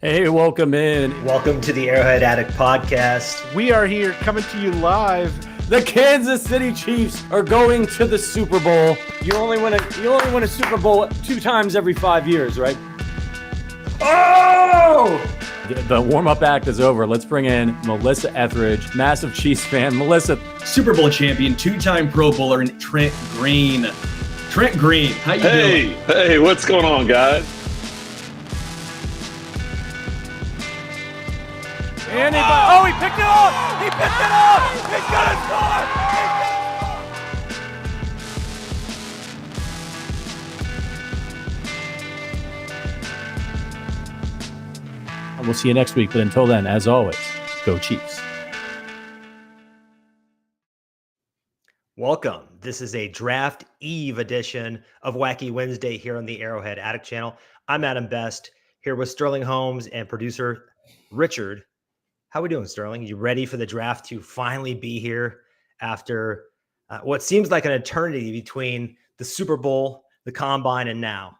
Hey, welcome in. Welcome to the Arrowhead Addict podcast. We are here coming to you live. The Kansas City Chiefs are going to the Super Bowl. You only win a Super Bowl 2 times every 5 years, right? Oh! The warm-up act is over. Let's bring in Melissa Etheridge, massive Chiefs fan. Melissa, Super Bowl champion, 2-time Pro Bowler, and Trent Green. Trent Green, how you doing? Hey, what's going on, guys? And he picked it up! He picked it up! He's gonna and we'll see you next week. But until then, as always, go Chiefs. Welcome. This is a Draft Eve edition of Wacky Wednesday here on the Arrowhead Addict channel. I'm Adam Best, here with Sterling Holmes and producer Richard. How we doing, Sterling? You ready for the draft to finally be here after what seems like an eternity between the Super Bowl, the Combine, and now?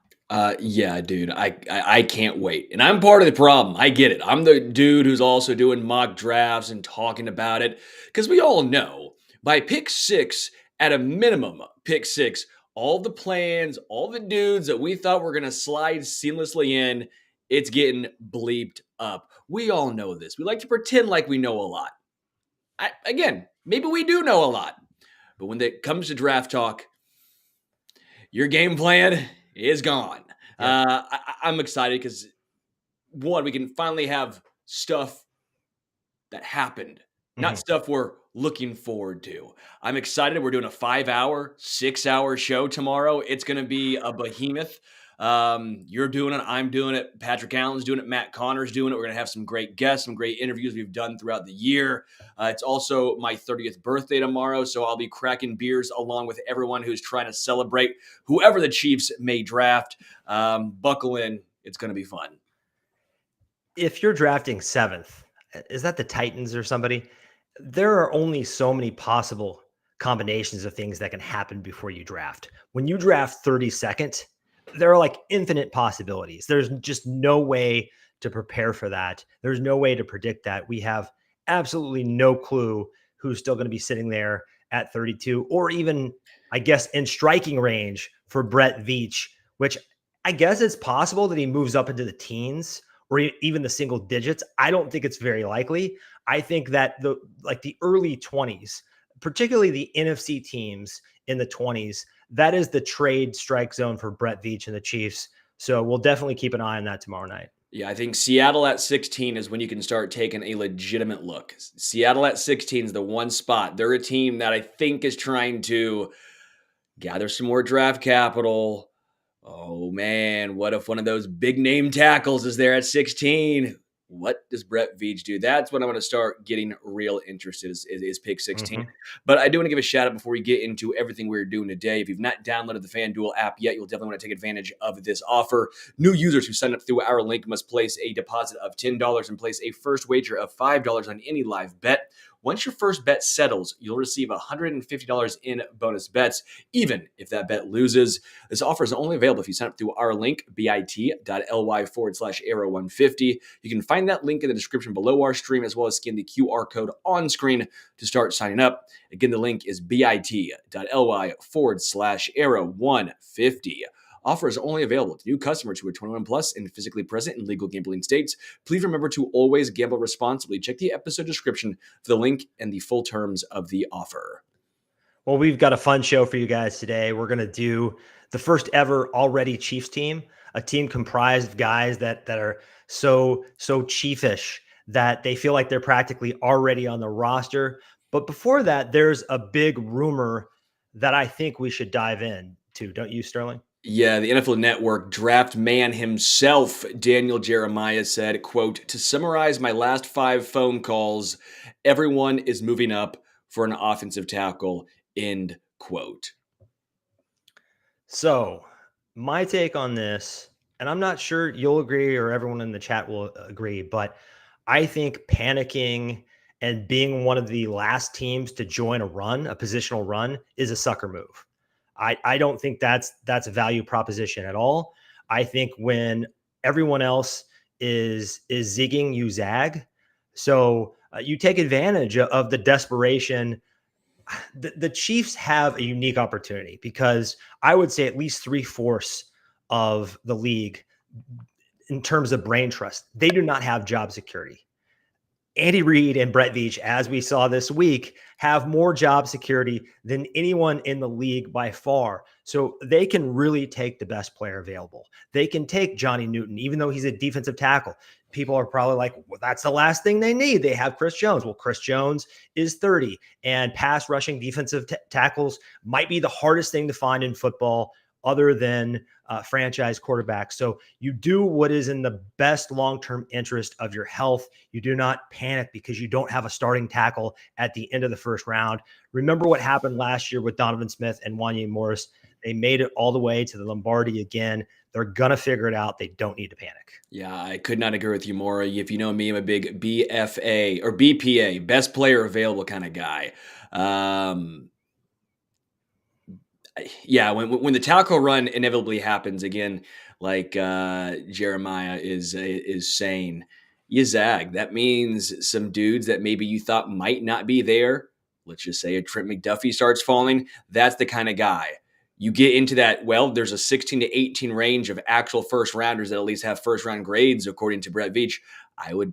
Yeah, dude, I can't wait. And I'm part of the problem. I get it. I'm the dude who's also doing mock drafts and talking about it. Because we all know by pick 6, at a minimum, pick 6, all the plans, all the dudes that we thought were going to slide seamlessly in, it's getting bleeped up. We all know this. We like to pretend like we know a lot. Again, maybe we do know a lot. But when it comes to draft talk, your game plan is gone. Yeah. I'm excited because, one, we can finally have stuff that happened, not stuff we're looking forward to. I'm excited. We're doing a 5-hour, 6-hour show tomorrow. It's going to be a behemoth. You're doing it. I'm doing it. Patrick Allen's doing it. Matt Connor's doing it. We're going to have some great guests, some great interviews we've done throughout the year. It's also my 30th birthday tomorrow, so I'll be cracking beers along with everyone who's trying to celebrate whoever the Chiefs may draft. Buckle in. It's going to be fun. If you're drafting 7th, is that the Titans or somebody? There are only so many possible combinations of things that can happen before you draft. When you draft 32nd, there are like infinite possibilities. There's just no way to prepare for that. There's no way to predict that. We have absolutely no clue who's still going to be sitting there at 32 or even, I guess, in striking range for Brett Veach, which I guess it's possible that he moves up into the teens or even the single digits. I don't think it's very likely. I think that the early 20s, particularly the NFC teams in the 20s, that is the trade strike zone for Brett Veach and the Chiefs. So we'll definitely keep an eye on that tomorrow night. Yeah, I think Seattle at 16 is when you can start taking a legitimate look. Seattle at 16 is the one spot. They're a team that I think is trying to gather some more draft capital. Oh, man, what if one of those big name tackles is there at 16? What does Brett Veach do? That's when I'm going to start getting real interested is pick 16. But I do want to give a shout out before we get into everything we're doing today. If you've not downloaded the FanDuel app yet, you'll definitely want to take advantage of this offer. New users who sign up through our link must place a deposit of $10 and place a first wager of $5 on any live bet. Once your first bet settles, you'll receive $150 in bonus bets, even if that bet loses. This offer is only available if you sign up through our link, bit.ly/arrow150. You can find that link in the description below our stream, as well as scan the QR code on screen to start signing up. Again, the link is bit.ly/arrow150. Offer is only available to new customers who are 21 plus and physically present in legal gambling states. Please remember to always gamble responsibly. Check the episode description for the link and the full terms of the offer. Well, we've got a fun show for you guys today. We're going to do the first ever already Chiefs team, a team comprised of guys that are so Chiefish that they feel like they're practically already on the roster. But before that, there's a big rumor that I think we should dive into. Don't you, Sterling? Yeah, the NFL Network draft man himself, Daniel Jeremiah, said, quote, "To summarize my last 5 phone calls, everyone is moving up for an offensive tackle," end quote. So my take on this, and I'm not sure you'll agree or everyone in the chat will agree, but I think panicking and being one of the last teams to join a positional run, is a sucker move. I don't think that's a value proposition at all. I think when everyone else is zigging, you zag. So you take advantage of the desperation. The Chiefs have a unique opportunity because I would say at least 3/4 of the league in terms of brain trust, they do not have job security. Andy Reid and Brett Veach, as we saw this week, have more job security than anyone in the league by far. So they can really take the best player available. They can take Johnny Newton, even though he's a defensive tackle. People are probably like, well, that's the last thing they need. They have Chris Jones. Well, Chris Jones is 30, and pass rushing defensive tackles might be the hardest thing to find in football other than franchise quarterbacks. So you do what is in the best long-term interest of your health. You do not panic because you don't have a starting tackle at the end of the first round. Remember what happened last year with Donovan Smith and Wanya Morris. They made it all the way to the Lombardi again. They're going to figure it out. They don't need to panic. Yeah, I could not agree with you more. If you know me, I'm a big BFA or BPA, best player available kind of guy. Yeah, when the tackle run inevitably happens again, like Jeremiah is saying, you zag. That means some dudes that maybe you thought might not be there. Let's just say a Trent McDuffie starts falling. That's the kind of guy. You get into that, well, there's a 16 to 18 range of actual first rounders that at least have first round grades, according to Brett Veach. I would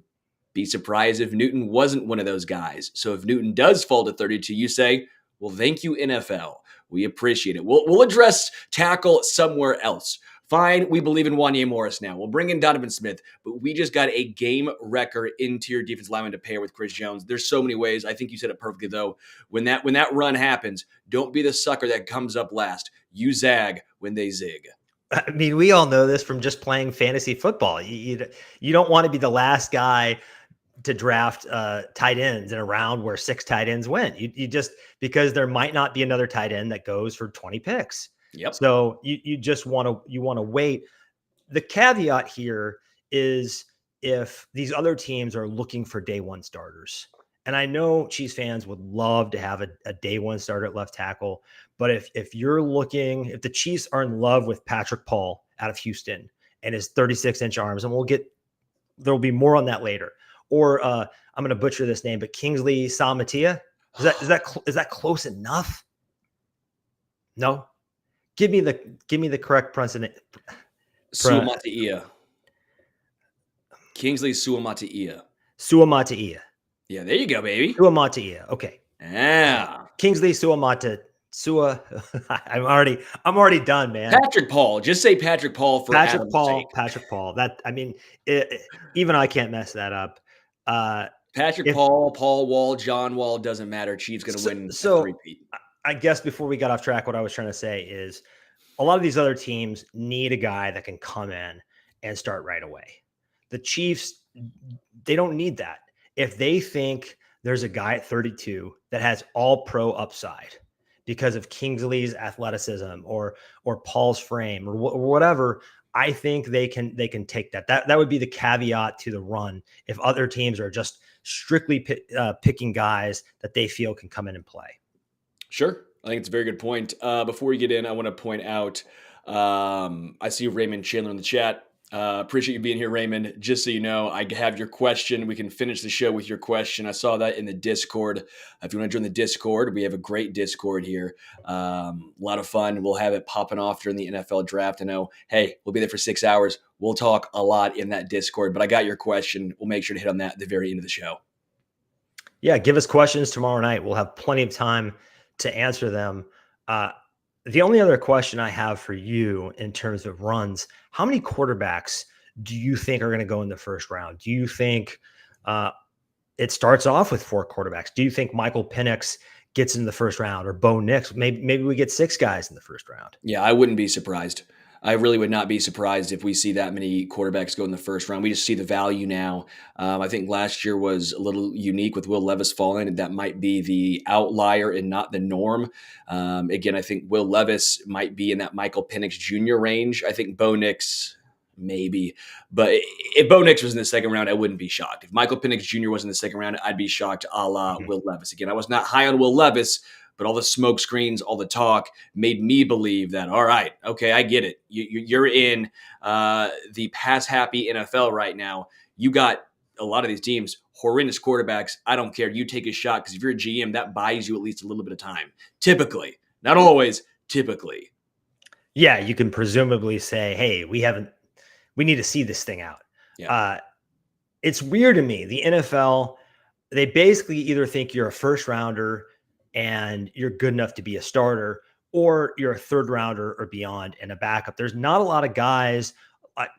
be surprised if Newton wasn't one of those guys. So if Newton does fall to 32, you say, well, thank you, NFL. We appreciate it. We'll address tackle somewhere else. Fine, we believe in Wanya Morris now. We'll bring in Donovan Smith, but we just got a game wrecker interior defense lineman to pair with Chris Jones. There's so many ways. I think you said it perfectly, though. When that run happens, don't be the sucker that comes up last. You zag when they zig. I mean, we all know this from just playing fantasy football. You don't want to be the last guy to draft tight ends in a round where 6 tight ends win. You just, because there might not be another tight end that goes for 20 picks. Yep. So you just want to wait. The caveat here is if these other teams are looking for day one starters. And I know Chiefs fans would love to have a day one starter at left tackle, but if the Chiefs are in love with Patrick Paul out of Houston and his 36-inch arms, and there'll be more on that later. Or I'm going to butcher this name, but Kingsley Samatia. Is that close enough? No. Give me the correct pronunciation. Suamatia. Kingsley Suamatia. Suamatia. Yeah, there you go, baby. Suamatia. Okay. Yeah. Kingsley Suamata. I'm already done, man. Patrick Paul. Just say Patrick Paul for Patrick Adam's Paul. That, I mean, even I can't mess that up. Paul Wall, John Wall, doesn't matter. Chiefs going to win. So repeat. I guess before we got off track, what I was trying to say is a lot of these other teams need a guy that can come in and start right away. The Chiefs, they don't need that. If they think there's a guy at 32 that has all pro upside because of Kingsley's athleticism or Paul's frame or whatever, I think they can take that. That would be the caveat to the run if other teams are just strictly picking guys that they feel can come in and play. Sure. I think it's a very good point. Before we get in, I want to point out, I see Raymond Chandler in the chat. Appreciate you being here, Raymond. Just so you know, I have your question. We can finish the show with your question. I saw that in the Discord. If you want to join the Discord, we have a great Discord here. A lot of fun. We'll have it popping off during the NFL draft. I know, hey, we'll be there for 6 hours. We'll talk a lot in that Discord, but I got your question. We'll make sure to hit on that at the very end of the show. Yeah, give us questions tomorrow night. We'll have plenty of time to answer them. The only other question I have for you in terms of runs, how many quarterbacks do you think are going to go in the first round? Do you think it starts off with 4 quarterbacks? Do you think Michael Penix gets in the first round or Bo Nix? Maybe we get 6 guys in the first round. Yeah, I wouldn't be surprised. I really would not be surprised if we see that many quarterbacks go in the first round. We just see the value now. I think last year was a little unique with Will Levis falling, and that might be the outlier and not the norm. Again, I think Will Levis might be in that Michael Penix Jr. range. I think Bo Nix maybe. But if Bo Nix was in the second round, I wouldn't be shocked. If Michael Penix Jr. was in the second round, I'd be shocked a la Will Levis. Again, I was not high on Will Levis, But all the smoke screens, all the talk made me believe that, all right, okay, I get it. You're in the pass-happy NFL right now. You got a lot of these teams, horrendous quarterbacks. I don't care. You take a shot because if you're a GM, that buys you at least a little bit of time. Typically. Not always, typically. Yeah, you can presumably say, hey, we need to see this thing out. Yeah. It's weird to me. The NFL, they basically either think you're a first rounder and you're good enough to be a starter, or you're a third rounder or beyond and a backup. There's not a lot of guys.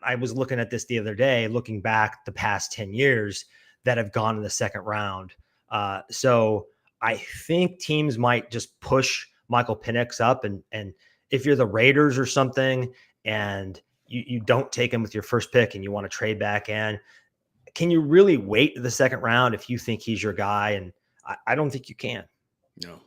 I was looking at this the other day, looking back the past 10 years that have gone in the second round. So I think teams might just push Michael Penix up. And if you're the Raiders or something and you don't take him with your first pick and you want to trade back in, can you really wait the second round if you think he's your guy? And I don't think you can. No.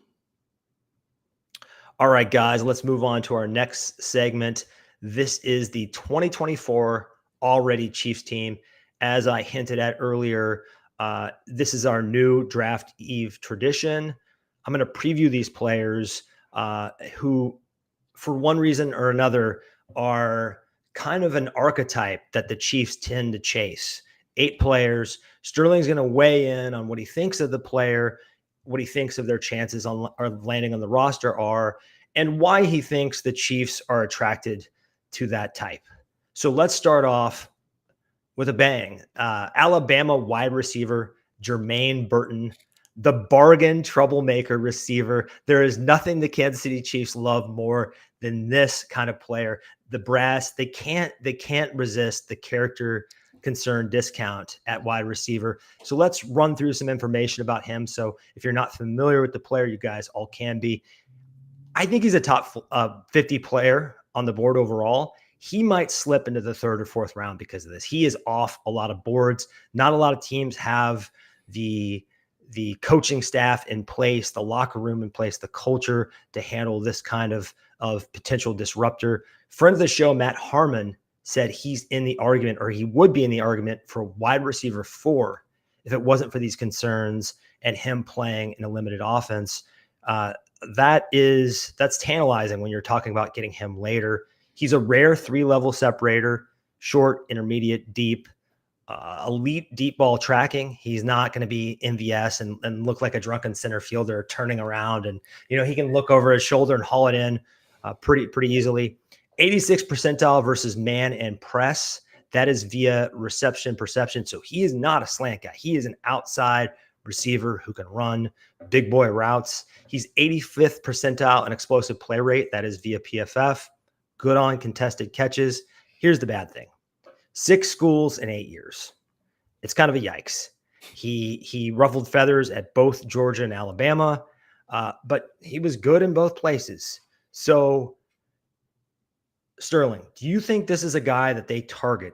All right, guys, let's move on to our next segment. This is the 2024 Already Chiefs team. As I hinted at earlier, this is our new draft eve tradition. I'm going to preview these players who, for one reason or another, are kind of an archetype that the Chiefs tend to chase. 8 players. Sterling's going to weigh in on what he thinks of the player, what he thinks of their chances on or landing on the roster are, and why he thinks the Chiefs are attracted to that type. So let's start off with a bang. Alabama wide receiver Jermaine Burton, the bargain troublemaker receiver. There is nothing the Kansas City Chiefs love more than this kind of player. The brass, they can't resist the character concern discount at wide receiver. So let's run through some information about him. So if you're not familiar with the player, you guys all can be. I think he's a top 50 player on the board overall. He might slip into the 3rd or 4th round because of this. He is off a lot of boards. Not a lot of teams have the coaching staff in place, the locker room in place, the culture to handle this kind of potential disruptor. Friend of the show, Matt Harmon, said he's in the argument, or he would be in the argument, for wide receiver 4 if it wasn't for these concerns and him playing in a limited offense. That's tantalizing when you're talking about getting him later. He's a rare 3-level separator, short, intermediate, deep, elite deep ball tracking. He's not going to be MVS and look like a drunken center fielder turning around. And, he can look over his shoulder and haul it in pretty easily. 86th percentile versus man and press. That is via reception perception. So he is not a slant guy. He is an outside receiver who can run big boy routes. He's 85th percentile in explosive play rate. That is via PFF. Good on contested catches. Here's the bad thing. 6 schools in 8 years. It's kind of a yikes. He ruffled feathers at both Georgia and Alabama, but he was good in both places. So, Sterling, do you think this is a guy that they target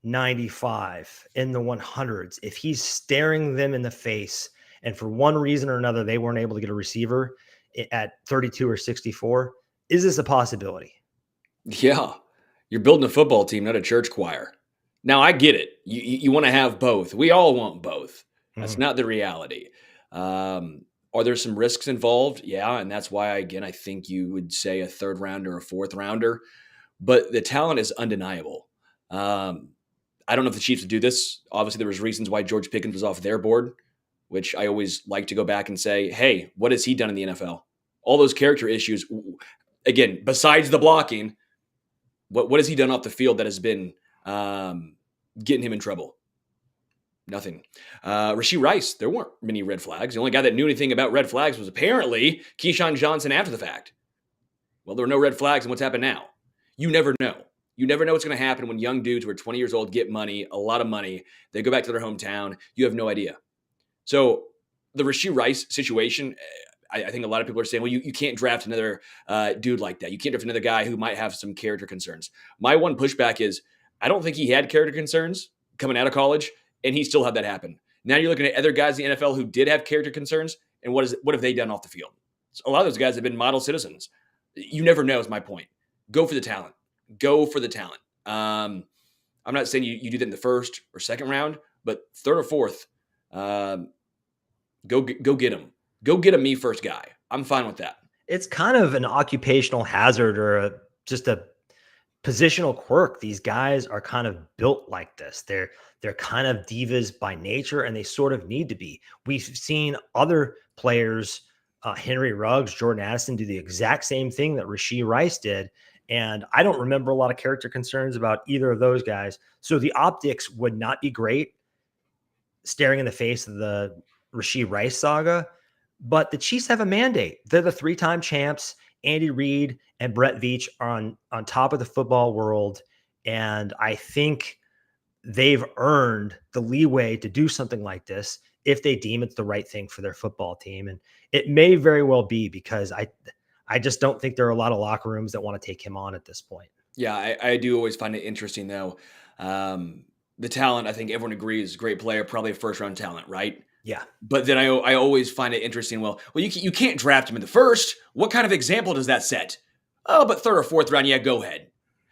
95 in the 100s if he's staring them in the face and for one reason or another they weren't able to get a receiver at 32 or 64? Is this a possibility? Yeah. You're building a football team, not a church choir. Now, I get it. You want to have both. We all want both. That's not the reality. Are there some risks involved? Yeah, and that's why, again, I think you would say a 3rd rounder or a 4th rounder. But the talent is undeniable. I don't know if the Chiefs would do this. Obviously, there was reasons why George Pickens was off their board, which I always like to go back and say, hey, what has he done in the NFL? All those character issues, again, besides the blocking, what has he done off the field that has been getting him in trouble? Nothing. Rashee Rice, there weren't many red flags. The only guy that knew anything about red flags was apparently Keyshawn Johnson after the fact. Well, there were no red flags, and what's happened now? You never know. You never know what's going to happen when young dudes who are 20 years old get money, a lot of money. They go back to their hometown. You have no idea. So the Rashee Rice situation, I think a lot of people are saying, well, you can't draft another dude like that. You can't draft another guy who might have some character concerns. My one pushback is I don't think he had character concerns coming out of college, and he still had that happen. Now you're looking at other guys in the NFL who did have character concerns, and what have they done off the field? So a lot of those guys have been model citizens. You never know is my point. Go for the talent. Go for the talent. I'm not saying you do that in the 1st or 2nd round, but 3rd or 4th, go get him. Go get a me first guy. I'm fine with that. It's kind of an occupational hazard or just a positional quirk. These guys are kind of built like this. They're kind of divas by nature, and they sort of need to be. We've seen other players, Henry Ruggs, Jordan Addison, do the exact same thing that Rashee Rice did. And I don't remember a lot of character concerns about either of those guys. So the optics would not be great staring in the face of the Rashee Rice saga. But the Chiefs have a mandate. They're the 3-time champs. Andy Reid and Brett Veach are on top of the football world. And I think they've earned the leeway to do something like this if they deem it's the right thing for their football team. And it may very well be, because I just don't think there are a lot of locker rooms that want to take him on at this point. Yeah, I do always find it interesting, though. The talent, I think everyone agrees, great player, probably a first-round talent, right? Yeah. But then I always find it interesting. Well, you can't draft him in the first. What kind of example does that set? Oh, but third or fourth round, yeah, go ahead.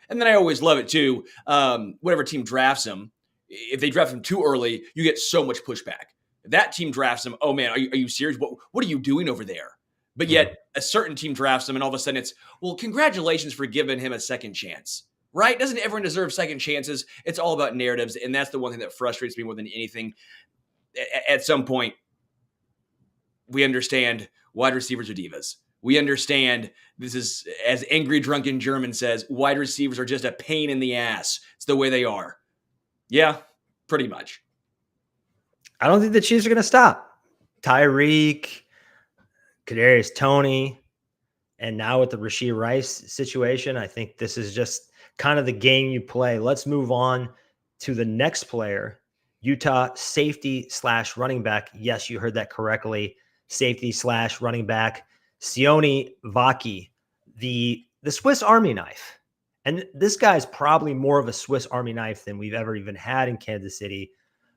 And then I always love it too. Whatever team drafts him, if they draft him too early, you get so much pushback. If that team drafts him, oh man, are you serious? What are you doing over there? But yet a certain team drafts him, and all of a sudden it's, well, congratulations for giving him a second chance. Right? Doesn't everyone deserve second chances? It's all about narratives, and that's the one thing that frustrates me more than anything. At some point, we understand wide receivers are divas. We understand this is, as Angry Drunken German says, wide receivers are just a pain in the ass. It's the way they are. Yeah, pretty much. I don't think the Chiefs are going to stop. Tyreek, Kadarius Toney, and now with the Rashee Rice situation, I think this is just kind of the game you play. Let's move on to the next player. Utah safety / running back. Yes, you heard that correctly. Safety / running back. Sione Wacky, the Swiss Army knife. And this guy's probably more of a Swiss Army knife than we've ever even had in Kansas City.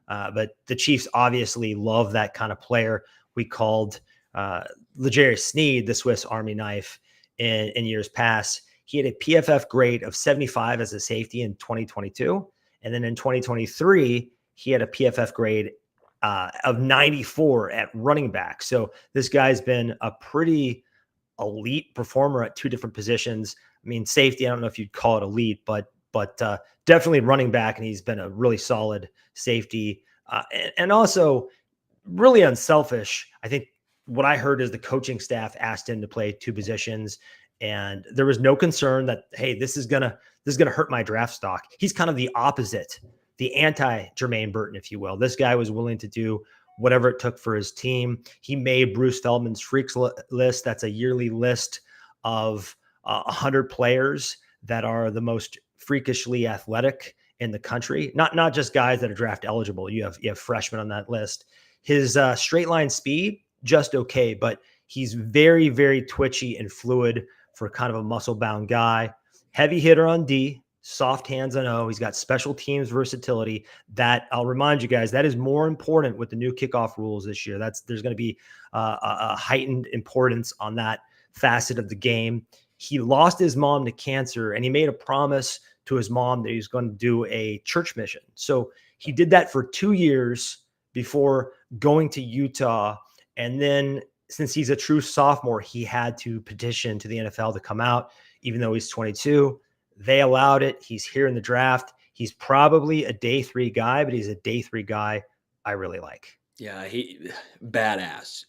But the Chiefs obviously love that kind of player. We called L'Jarius Sneed the Swiss Army knife in years past. He had a PFF grade of 75 as a safety in 2022. And then in 2023, he had a PFF grade of 94 at running back. So this guy's been a pretty elite performer at two different positions. I mean, safety, I don't know if you'd call it elite, but definitely running back. And he's been a really solid safety and also really unselfish. I think what I heard is the coaching staff asked him to play two positions, and there was no concern that, hey, this is gonna hurt my draft stock. He's kind of the opposite, the anti-Jermaine Burton, if you will. This guy was willing to do whatever it took for his team. He made Bruce Feldman's Freaks list. That's a yearly list of 100 players that are the most freakishly athletic in the country. Not just guys that are draft eligible. You have freshmen on that list. His straight line speed, just okay, but he's very, very twitchy and fluid for kind of a muscle-bound guy. Heavy hitter on D, soft hands on O. He's got special teams versatility. That, I'll remind you guys, that is more important with the new kickoff rules this year. There's going to be a heightened importance on that facet of the game. He lost his mom to cancer, and he made a promise to his mom that he was going to do a church mission. So he did that for 2 years before going to Utah. And then since he's a true sophomore, he had to petition to the NFL to come out, even though he's 22. They allowed it. He's here in the draft. He's probably a day 3 guy, but he's a day 3 guy I really like. Yeah, he badass.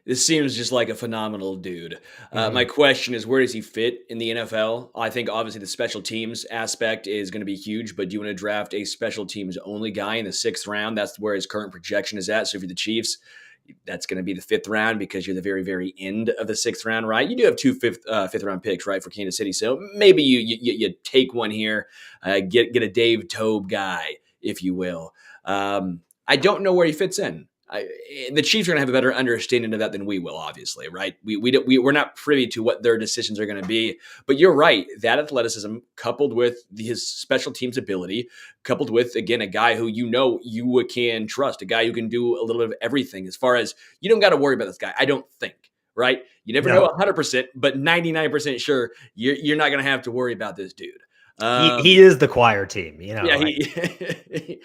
This seems just like a phenomenal dude. My question is, where does he fit in the NFL? I think obviously the special teams aspect is going to be huge, but do you want to draft a special teams only guy in the 6th round? That's where his current projection is at. So if you're the Chiefs, that's going to be the 5th round because you're the very, very end of the 6th round, right? You do have 2 fifth round picks, right, for Kansas City. So maybe you take one here, get a Dave Tobe guy, if you will. I don't know where he fits in. The Chiefs are going to have a better understanding of that than we will, obviously, right? We're not privy to what their decisions are going to be. But you're right. That athleticism, coupled with his special teams ability, coupled with, again, a guy who you can trust, a guy who can do a little bit of everything. As far as you don't got to worry about this guy, I don't think, right? You never know 100%, but 99% sure you're not going to have to worry about this dude. He is the choir team, you know. Yeah, like.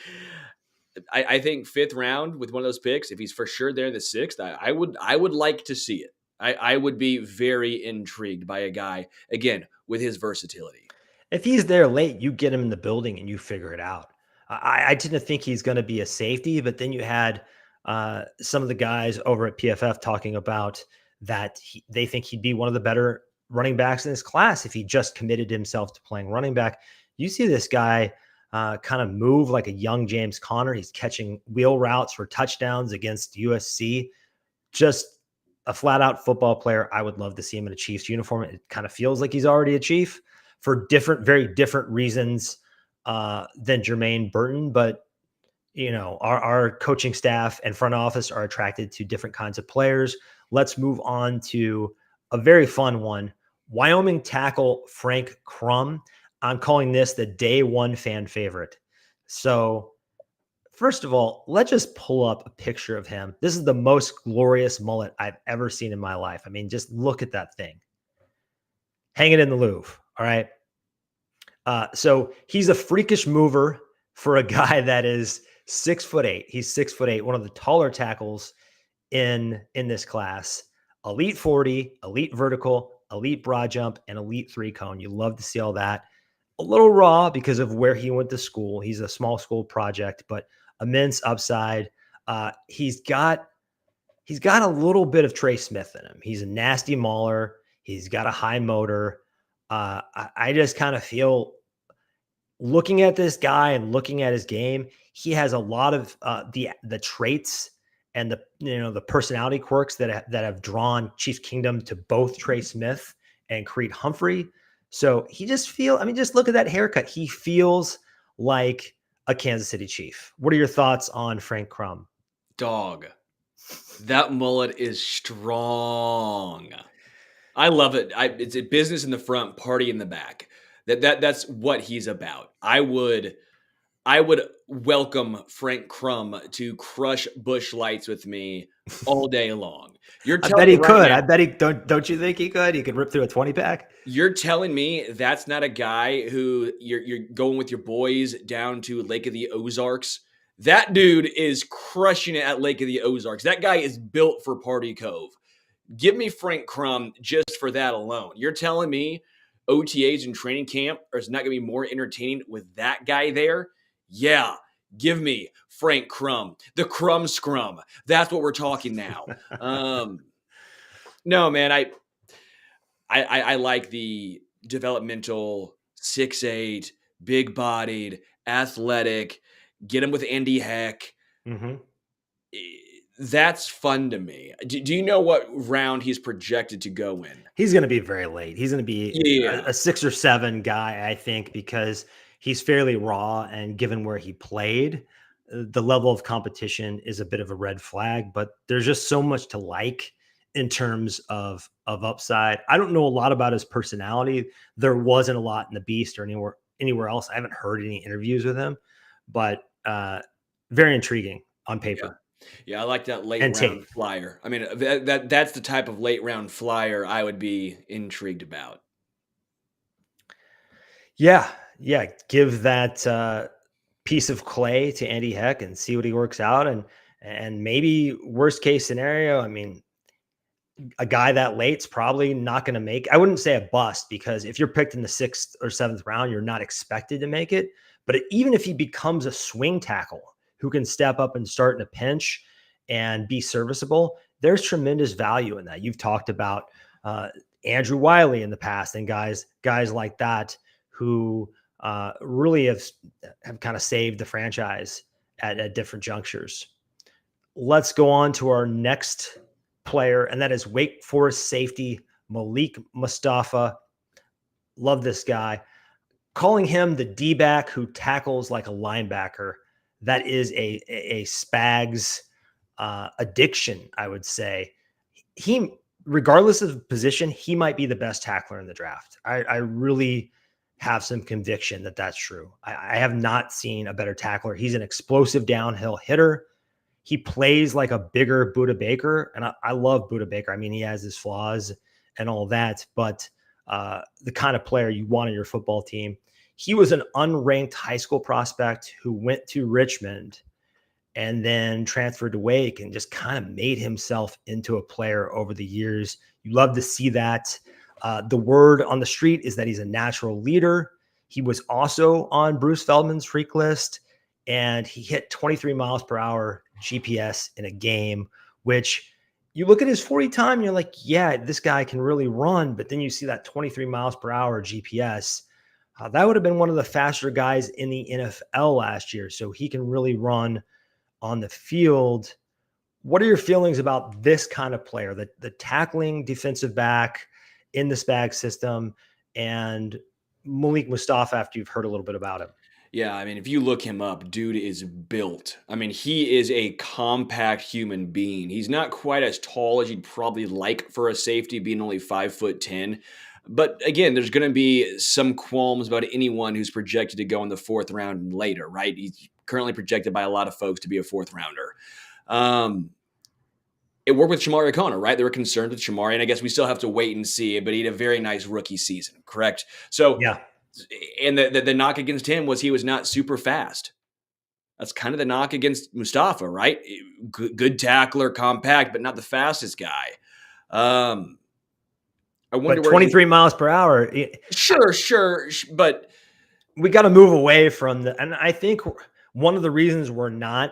I think 5th round with one of those picks, if he's for sure there in the 6th, I would like to see it. I would be very intrigued by a guy, again, with his versatility. If he's there late, you get him in the building and you figure it out. I tend to think he's going to be a safety, but then you had some of the guys over at PFF talking about that they think he'd be one of the better running backs in this class if he just committed himself to playing running back. You see this guy kind of move like a young James Conner. He's catching wheel routes for touchdowns against USC. Just a flat out football player. I would love to see him in a Chiefs uniform. It kind of feels like he's already a Chief for very different reasons than Jermaine Burton. But, you know, our coaching staff and front office are attracted to different kinds of players. Let's move on to a very fun one. Wyoming tackle Frank Crum. I'm calling this the day one fan favorite. So first of all, let's just pull up a picture of him. This is the most glorious mullet I've ever seen in my life. I mean, just look at that thing. Hang it in the Louvre. All right. So he's a freakish mover for a guy that is 6'8". He's 6'8", one of the taller tackles in this class. Elite 40, elite vertical, elite broad jump, and elite 3-cone. You love to see all that. A little raw because of where he went to school. He's a small school project, but immense upside. He's got a little bit of Trey Smith in him. He's a nasty mauler. He's got a high motor. I just kind of feel, looking at this guy and looking at his game, he has a lot of the traits and the personality quirks that have drawn Chiefs Kingdom to both Trey Smith and Creed Humphrey. So he just just look at that haircut. He feels like a Kansas City Chief. What are your thoughts on Frank Crum? Dog, that mullet is strong. I love it. It's a business in the front, party in the back. That's what he's about. I would welcome Frank Crum to crush Busch Lights with me all day long. I bet he could. Now, I bet he don't you think he could? He could rip through a 20-pack. You're telling me that's not a guy who you're going with your boys down to Lake of the Ozarks? That dude is crushing it at Lake of the Ozarks. That guy is built for Party Cove. Give me Frank Crum just for that alone. You're telling me OTAs and training camp is not going to be more entertaining with that guy there? Yeah, give me Frank Crum, the Crum Scrum. That's what we're talking now. No, man, I like the developmental 6'8", big-bodied, athletic. Get him with Andy Heck. Mm-hmm. That's fun to me. Do you know what round he's projected to go in? He's going to be very late. He's going to be a 6 or 7 guy, I think, because he's fairly raw, and given where he played, the level of competition is a bit of a red flag, but there's just so much to like in terms of upside. I don't know a lot about his personality. There wasn't a lot in the Beast or anywhere else. I haven't heard any interviews with him, but very intriguing on paper. Yeah, I like that late round flyer. I mean, that's the type of late round flyer I would be intrigued about. Yeah. Give that piece of clay to Andy Heck and see what he works out. And maybe worst case scenario, I mean, a guy that late's probably not going to make, I wouldn't say a bust, because if you're picked in the 6th or 7th round, you're not expected to make it. But even if he becomes a swing tackle who can step up and start in a pinch and be serviceable, there's tremendous value in that. You've talked about Andrew Wiley in the past and guys like that who really have kind of saved the franchise at different junctures. Let's go on to our next player, and that is Wake Forest safety Malik Mustafa. Love this guy. Calling him the D-back who tackles like a linebacker. That is a Spags addiction, I would say. He, regardless of position, he might be the best tackler in the draft. I really have some conviction that that's true. I have not seen a better tackler. He's an explosive downhill hitter. He plays like a bigger Budda Baker, and I love Budda Baker. I mean, he has his flaws and all that, but the kind of player you want on your football team. He was an unranked high school prospect who went to Richmond and then transferred to Wake and just kind of made himself into a player over the years. You love to see that. The word on the street is that he's a natural leader. He was also on Bruce Feldman's freak list, and he hit 23 miles per hour GPS in a game, which you look at his 40 time, and you're like, yeah, this guy can really run. But then you see that 23 miles per hour GPS. That would have been one of the faster guys in the NFL last year. So he can really run on the field. What are your feelings about this kind of player, the tackling defensive back in the SPAG system, and Malik Mustafa after you've heard a little bit about him? Yeah, I mean, if you look him up, dude is built. I mean, he is a compact human being. He's not quite as tall as you'd probably like for a safety, being only 5'10". But again, there's going to be some qualms about anyone who's projected to go in the 4th round and later, right? He's currently projected by a lot of folks to be a 4th rounder. It worked with Shamari O'Connor, right? They were concerned with Shamari, and I guess we still have to wait and see, but he had a very nice rookie season, correct? So, yeah. And the knock against him was he was not super fast. That's kind of the knock against Mustafa, right? Good tackler, compact, but not the fastest guy. I wonder but 23 miles per hour. Sure. But we got to move away from and I think one of the reasons we're not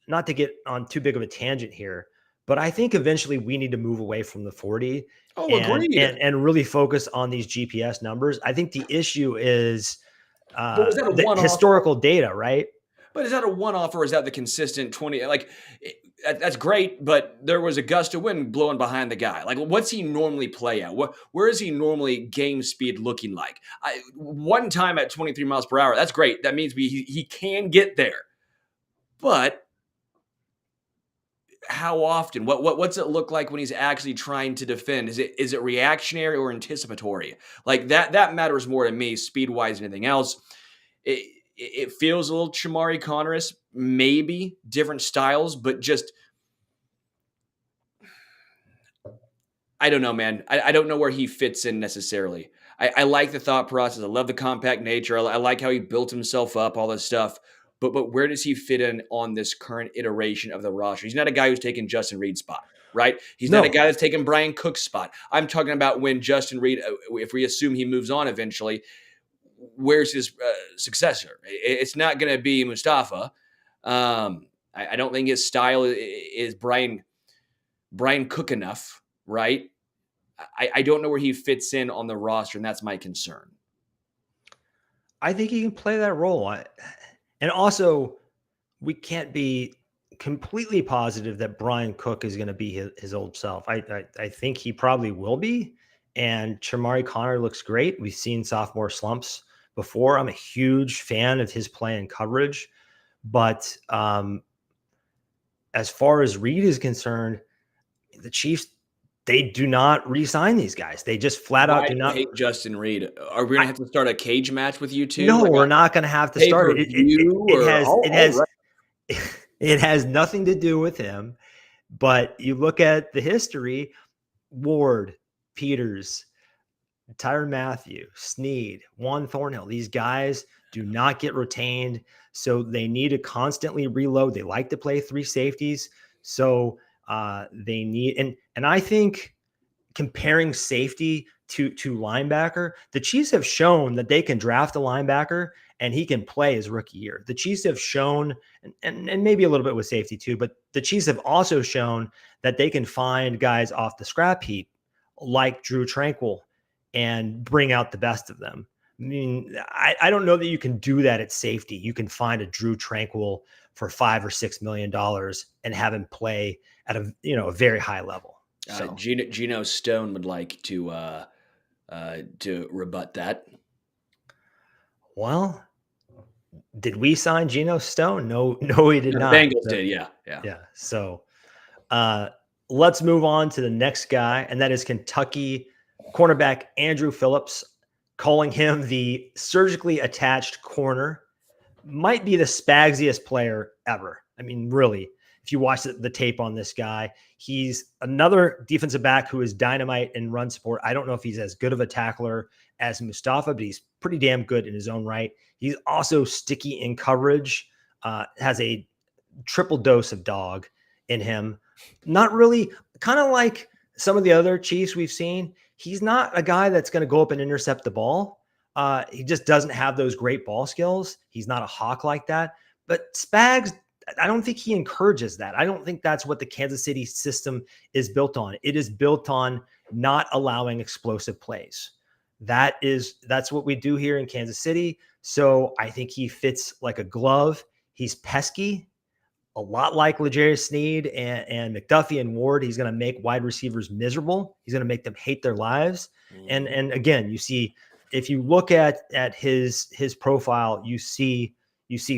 to get on too big of a tangent here, but I think eventually we need to move away from the 40 and really focus on these GPS numbers. I think the issue is the historical data, right? But is that a one-off or is that the consistent 20? Like, that's great, but there was a gust of wind blowing behind the guy. Like, what's he normally play at? Where is he normally game speed looking like? One time at 23 miles per hour, that's great. That means he can get there. But how often? What's it look like when he's actually trying to defend? Is it reactionary or anticipatory? Like that matters more to me, speed wise, than anything else. It feels a little Shamari Connorous, maybe different styles, but just I don't know, man. I don't know where he fits in necessarily. I like the thought process. I love the compact nature. I like how he built himself up, all this stuff. But where does he fit in on this current iteration of the roster? He's not a guy who's taken Justin Reed's spot, right? He's not a guy that's taken Brian Cook's spot. I'm talking about when Justin Reed, if we assume he moves on eventually, where's his successor? It's not going to be Mustafa. I don't think his style is Brian Cook enough, right? I don't know where he fits in on the roster, and that's my concern. I think he can play that role. And also, we can't be completely positive that Brian Cook is going to be his old self. I think he probably will be. And Shamari Connor looks great. We've seen sophomore slumps before. I'm a huge fan of his play and coverage. But as far as Reed is concerned, the Chiefs, they do not re-sign these guys. They just flat out do not. Hate Justin Reed. Are we going to have to start a cage match with you two? No, we're not going to have to start it. It has nothing to do with him. But you look at the history: Ward, Peters, Tyrann Mathieu, Snead, Juan Thornhill. These guys do not get retained, so they need to constantly reload. They like to play 3 safeties, so they need. And I think comparing safety to linebacker, the Chiefs have shown that they can draft a linebacker and he can play his rookie year. The Chiefs have shown, and maybe a little bit with safety too, but the Chiefs have also shown that they can find guys off the scrap heap like Drew Tranquil and bring out the best of them. I mean, I don't know that you can do that at safety. You can find a Drew Tranquil for $5 or $6 million and have him play at a very high level. So Geno Stone would like to rebut that. Well, did we sign Geno Stone? No, we did not. Bengals did, yeah. So let's move on to the next guy, and that is Kentucky cornerback Andrew Phillips. Calling him the surgically attached corner. Might be the spagsiest player ever. I mean, really, if you watch the tape on this guy, he's another defensive back who is dynamite in run support. I don't know if he's as good of a tackler as Mustafa, but he's pretty damn good in his own right. He's also sticky in coverage, has a triple dose of dog in him. Not really, kind of like some of the other Chiefs we've seen, he's not a guy that's going to go up and intercept the ball. He just doesn't have those great ball skills. He's not a hawk like that. But Spags, I don't think he encourages that. I don't think that's what the Kansas City system is built on. It is built on not allowing explosive plays. That's what we do here in Kansas City. So I think he fits like a glove. He's pesky, a lot like L'Jarius Sneed and McDuffie and Ward. He's going to make wide receivers miserable. He's going to make them hate their lives. And again, you see, if you look at his profile, you see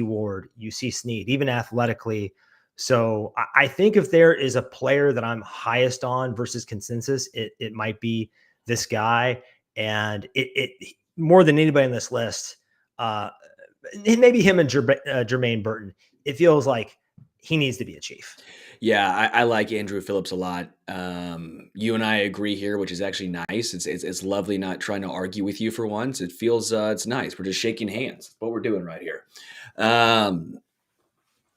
Ward, you see Sneed, even athletically. So I think if there is a player that I'm highest on versus consensus, it might be this guy. And it more than anybody on this list, maybe him and Jermaine Burton, it feels like he needs to be a Chief. Yeah, I like Andrew Phillips a lot. You and I agree here, which is actually nice. It's lovely not trying to argue with you for once. It feels it's nice. We're just shaking hands. That's what we're doing right here.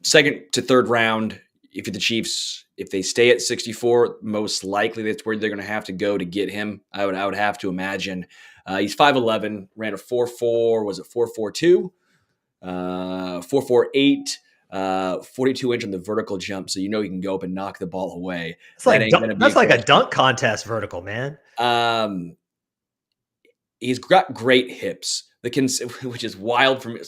Second to third round, if you're the Chiefs, if they stay at 64, most likely that's where they're going to have to go to get him. I would have to imagine. He's 5'11", ran a 4.4, was it 4.42? 4.48, 42 inch on the vertical jump. So, he can go up and knock the ball away. It's like that's like a dunk contest vertical, man. He's got great hips, which is wild for me.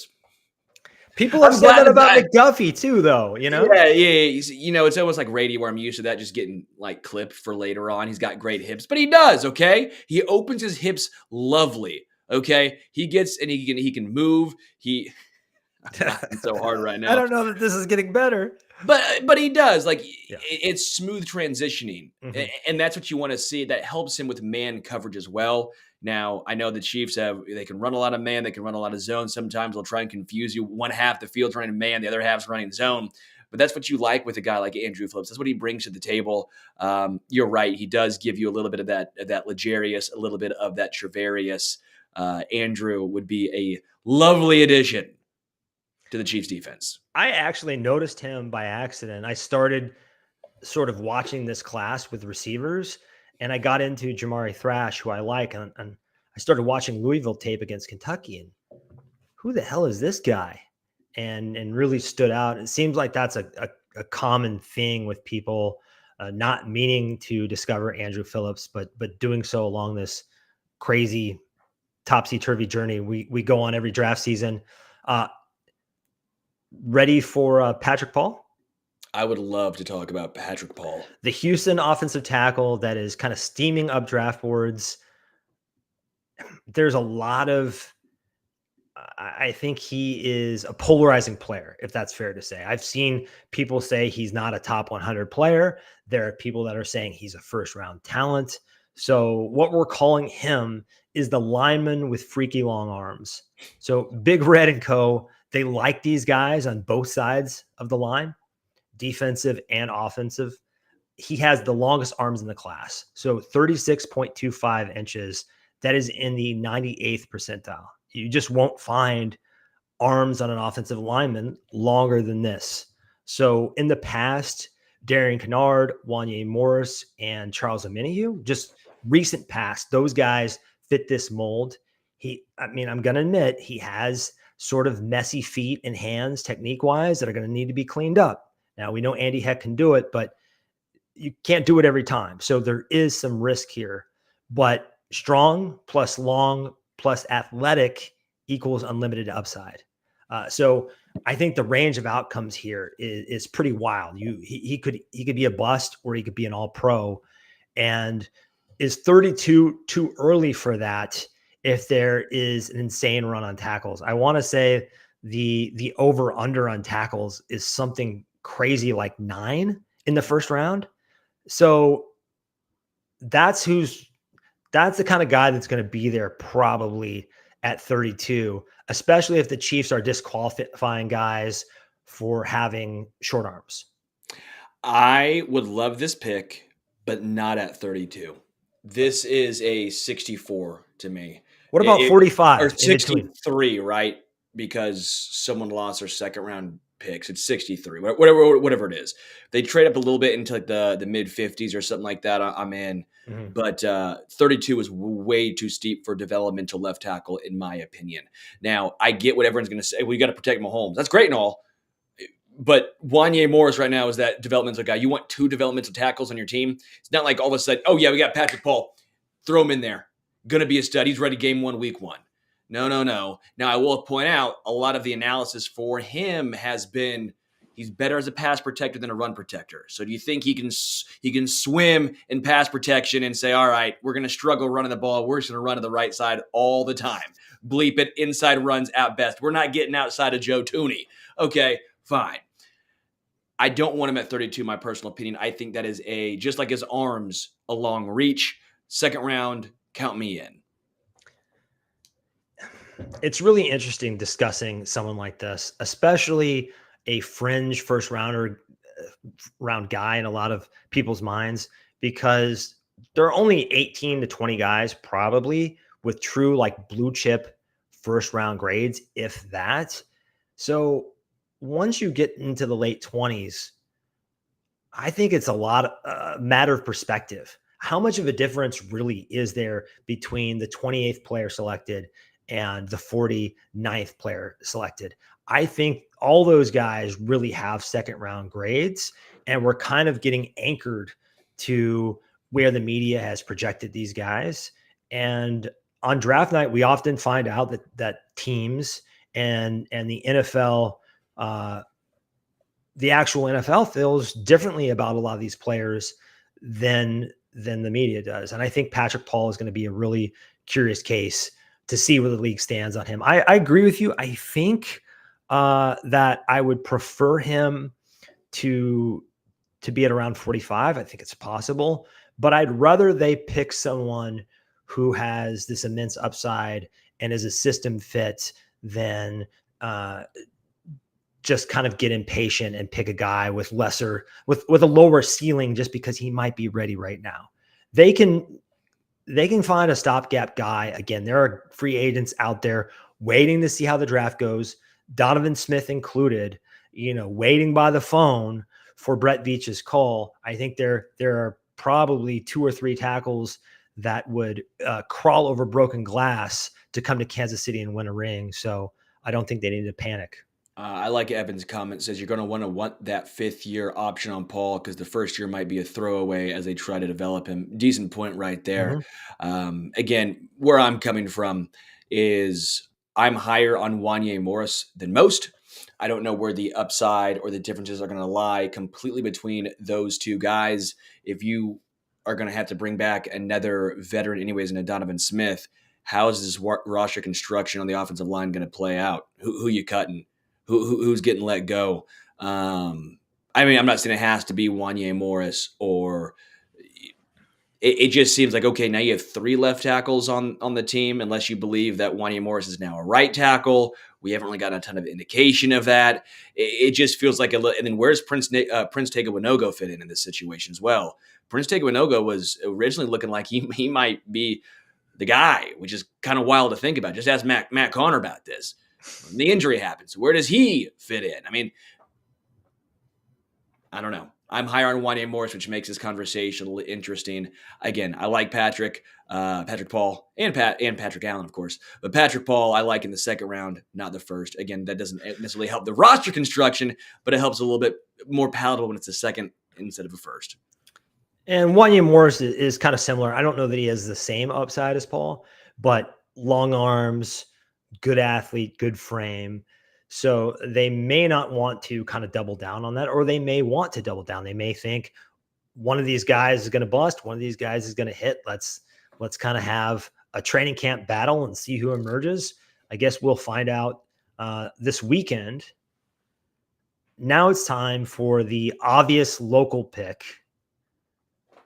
People have said that about McDuffie too, though, Yeah. It's almost like radio where I'm used to that just getting like clipped for later on. He's got great hips, but he does, okay? He opens his hips lovely, okay? He gets, and he can move. I'm laughing so hard right now. I don't know that this is getting better. But he does. It's smooth transitioning. Mm-hmm. And that's what you want to see. That helps him with man coverage as well. Now, I know the Chiefs they can run a lot of man, they can run a lot of zone. Sometimes they'll try and confuse you. One half the field's running man, the other half's running zone. But that's what you like with a guy like Andrew Phillips. That's what he brings to the table. You're right. He does give you a little bit of that L'Jarius, a little bit of that Travarius. Andrew would be a lovely addition to the Chiefs defense. I actually noticed him by accident. I started sort of watching this class with receivers, and I got into Jamari Thrash, who I like, and I started watching Louisville tape against Kentucky, and who the hell is this guy? And really stood out. It seems like that's a common thing with people not meaning to discover Andrew Phillips, but doing so along this crazy topsy-turvy journey we go on every draft season. Ready for Patrick Paul? I would love to talk about Patrick Paul. The Houston offensive tackle that is kind of steaming up draft boards. There's a lot of, I think he is a polarizing player, if that's fair to say. I've seen people say he's not a top 100 player. There are people that are saying he's a first-round talent. So what we're calling him is the lineman with freaky long arms. So Big Red and Co., they like these guys on both sides of the line, defensive and offensive. He has the longest arms in the class. So 36.25 inches. That is in the 98th percentile. You just won't find arms on an offensive lineman longer than this. So in the past, Darian Kennard, Wanye Morris, and Charles Omenihu, just recent past, those guys fit this mold. I'm going to admit he has sort of messy feet and hands technique-wise that are going to need to be cleaned up. Now, we know Andy Heck can do it, but you can't do it every time. So there is some risk here. But strong plus long plus athletic equals unlimited upside. So I think the range of outcomes here is pretty wild. He could be a bust or he could be an all-pro. And is 32 too early for that if there is an insane run on tackles? I want to say the over-under on tackles is something crazy like 9 in the first round. So that's the kind of guy that's going to be there probably at 32, especially if the Chiefs are disqualifying guys for having short arms. I would love this pick, but not at 32. This is a 64 to me. What about 45 or 63, right? Because someone lost their second round picks. It's 63, whatever it is. They trade up a little bit into like the mid 50s or something like that. I'm in. Mhm. But 32 is way too steep for developmental left tackle, in my opinion. Now, I get what everyone's going to say. We got to protect Mahomes. That's great and all. But Wanye Morris right now is that developmental guy. You want 2 developmental tackles on your team. It's not like all of a sudden, oh, yeah, we got Patrick Paul. Throw him in there. Going to be a stud. He's ready game 1, week 1. No. Now, I will point out a lot of the analysis for him has been he's better as a pass protector than a run protector. So do you think he can swim in pass protection and say, all right, we're going to struggle running the ball. We're just going to run to the right side all the time. Bleep it, inside runs at best. We're not getting outside of Joe Tooney. Okay, fine. I don't want him at 32, my personal opinion. I think that is just like his arms, a long reach. Second round, count me in. It's really interesting discussing someone like this, especially a fringe first round guy in a lot of people's minds, because there are only 18 to 20 guys probably with true like blue chip first round grades, if that. So once you get into the late 20s, I think it's a matter of perspective. How much of a difference really is there between the 28th player selected and the 49th player selected? I think all those guys really have second round grades, and we're kind of getting anchored to where the media has projected these guys. And on draft night, we often find out that teams and the NFL, the actual NFL feels differently about a lot of these players than the media does. And I think Patrick Paul is going to be a really curious case to see where the league stands on him. I agree with you. I think that I would prefer him to be at around 45. I think it's possible, but I'd rather they pick someone who has this immense upside and is a system fit than just kind of get impatient and pick a guy with a lower ceiling just because he might be ready right now. They can find a stopgap guy. Again, there are free agents out there waiting to see how the draft goes. Donovan Smith included, waiting by the phone for Brett Veach's call. I think there are probably 2 or 3 tackles that would crawl over broken glass to come to Kansas City and win a ring. So I don't think they need to panic. I like Evan's comment. Says you're going to want that 5th year option on Paul because the first year might be a throwaway as they try to develop him. Decent point right there. Mm-hmm. Again, where I'm coming from is I'm higher on Wanye Morris than most. I don't know where the upside or the differences are going to lie completely between those 2 guys. If you are going to have to bring back another veteran anyways in a Donovan Smith, how is this roster construction on the offensive line going to play out? Who you cutting? Who's getting let go? I'm not saying it has to be Wanye Morris, or it just seems like, okay, now you have 3 left tackles on the team, unless you believe that Wanye Morris is now a right tackle. We haven't really gotten a ton of indication of that. It just feels like and then where's Prince Tega fit in this situation as well? Prince Tega was originally looking like he might be the guy, which is kind of wild to think about. Just ask Matt Connor about this. When the injury happens, where does he fit in? I don't know. I'm higher on Wanye Morris, which makes this conversation a little interesting. Again, I like Patrick Paul, and Patrick Allen, of course. But Patrick Paul, I like in the second round, not the first. Again, that doesn't necessarily help the roster construction, but it helps a little bit more palatable when it's a second instead of a first. And Wanye Morris is kind of similar. I don't know that he has the same upside as Paul, but long arms, good athlete, good frame. So they may not want to kind of double down on that, or they may want to double down. They may think one of these guys is going to bust, one of these guys is going to hit. Let's kind of have a training camp battle and see who emerges. I guess we'll find out this weekend. Now it's time for the obvious local pick.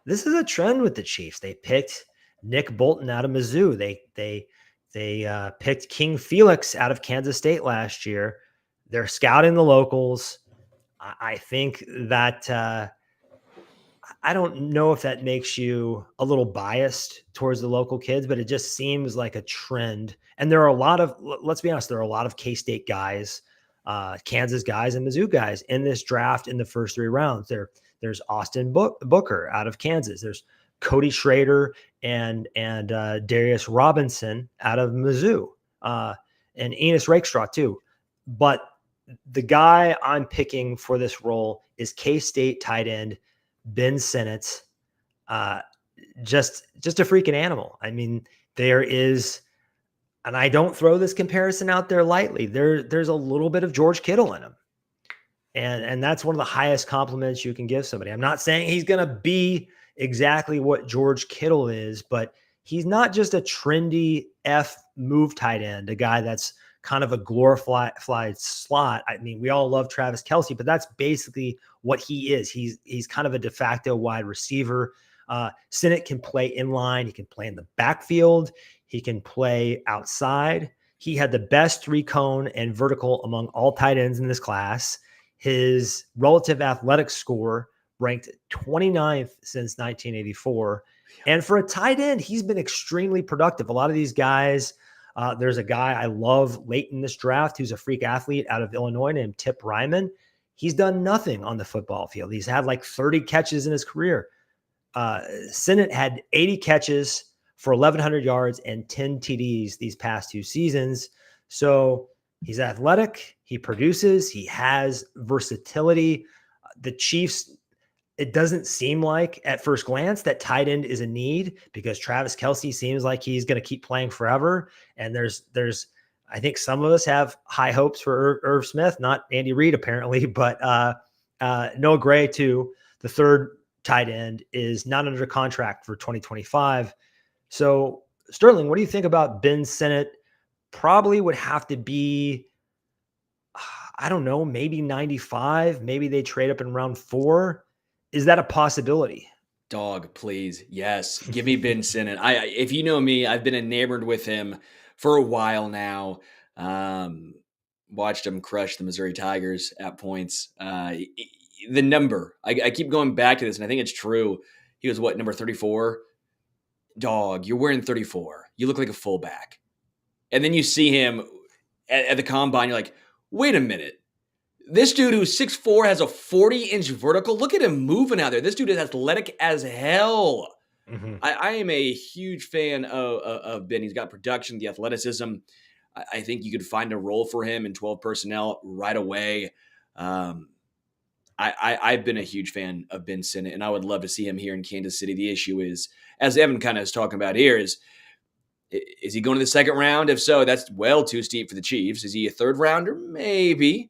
This is a trend with the Chiefs. They picked Nick Bolton out of Mizzou. They picked King Felix out of Kansas State last year. They're scouting the locals. I think that I don't know if that makes you a little biased towards the local kids, but it just seems like a trend. And there are let's be honest, there are a lot of K-State guys Kansas guys and Mizzou guys in this draft in the first 3 rounds. There's Austin Booker out of Kansas. There's Cody Schrader and Darius Robinson out of Mizzou, and Enos Rakestraw too. But the guy I'm picking for this role is K-State tight end Ben Sinnott. Just a freaking animal. I mean, there is, and I don't throw this comparison out there lightly. There's a little bit of George Kittle in him. And that's one of the highest compliments you can give somebody. I'm not saying he's going to be exactly what George Kittle is, but he's not just a trendy F move tight end, a guy that's kind of a glorified slot. I mean, we all love Travis Kelce, but that's basically what he is. He's kind of a de facto wide receiver. Sinnott can play inline. He can play in the backfield. He can play outside. He had the best 3-cone and vertical among all tight ends in this class. His relative athletic score ranked 29th since 1984. And for a tight end, he's been extremely productive. A lot of these guys, there's a guy I love late in this draft who's a freak athlete out of Illinois named Tip Ryman. He's done nothing on the football field. He's had like 30 catches in his career. Sinnott had 80 catches for 1,100 yards and 10 TDs these past 2 seasons. So he's athletic. He produces. He has versatility. The Chiefs, it doesn't seem like at first glance that tight end is a need because Travis Kelce seems like he's going to keep playing forever. And there's, I think some of us have high hopes for Irv Smith, not Andy Reid apparently, but Noah Gray too, the third tight end, is not under contract for 2025. So Sterling, what do you think about Ben Sinnott? Probably would have to be, I don't know, maybe 95. Maybe they trade up in round 4. Is that a possibility? Dog, please. Yes. Give me Ben Sinnott. If you know me, I've been enamored with him for a while now. Watched him crush the Missouri Tigers at points. The number, I keep going back to this, and I think it's true. He was what, number 34? Dog, you're wearing 34. You look like a fullback. And then you see him at the combine, you're like, wait a minute. This dude who's 6'4" has a 40-inch vertical. Look at him moving out there. This dude is athletic as hell. Mm-hmm. I am a huge fan of Ben. He's got production, the athleticism. I think you could find a role for him in 12 personnel right away. I've been a huge fan of Ben Sinnott, and I would love to see him here in Kansas City. The issue is, as Evan kind of is talking about here, is he going to the second round? If so, that's well too steep for the Chiefs. Is he a third rounder? Maybe.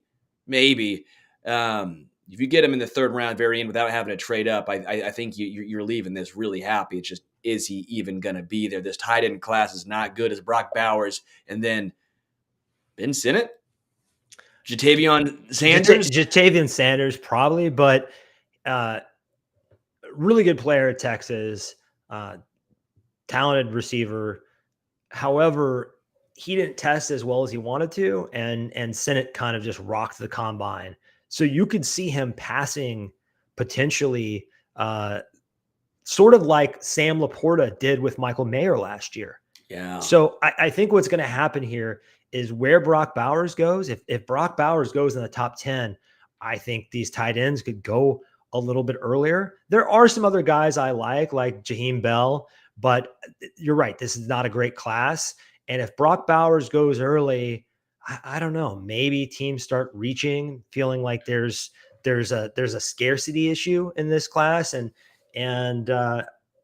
If you get him in the third round very end without having to trade up, I think you're leaving this really happy. It's just, is he even going to be there? This tight end class is not good as Brock Bowers. And then Ben Sinnott? Jatavion Sanders? Jatavion Sanders probably, but really good player at Texas, talented receiver. However, he didn't test as well as he wanted to, and Sinnott kind of just rocked the combine. So you could see him passing potentially sort of like Sam Laporta did with Michael Mayer last year. Yeah. So I think what's going to happen here is where Brock Bowers goes. If Brock Bowers goes in the top 10, I think these tight ends could go a little bit earlier. There are some other guys I like Jaheim Bell, but you're right. This is not a great class. And if Brock Bowers goes early, I don't know, maybe teams start reaching, feeling like there's a scarcity issue in this class. And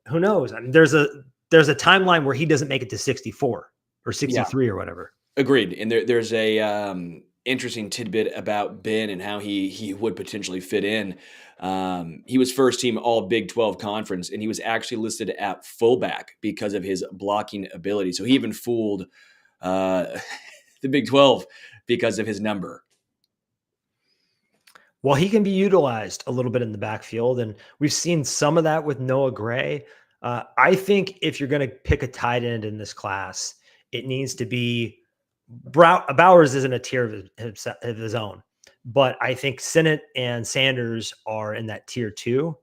who knows? I mean, there's a timeline where he doesn't make it to 64 or 63 or whatever. Agreed. And there's a interesting tidbit about Ben and how he would potentially fit in. He was first team all Big 12 conference, and he was actually listed at fullback because of his blocking ability. So he even fooled the Big 12 because of his number. Well, he can be utilized a little bit in the backfield, and we've seen some of that with Noah Gray. I think if you're going to pick a tight end in this class, it needs to be Bowers isn't a tier of his own, but I think Sinnott and Sanders are in that tier 2.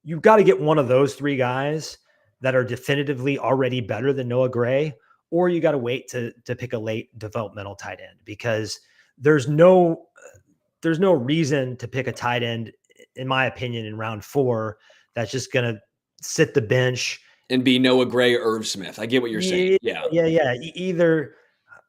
You've got to get one of those 3 guys that are definitively already better than Noah Gray, or you got to wait to pick a late developmental tight end, because there's no reason to pick a tight end, in my opinion, in round 4 that's just going to sit the bench and be Noah Gray or Irv Smith. I get what you're saying. Yeah. Either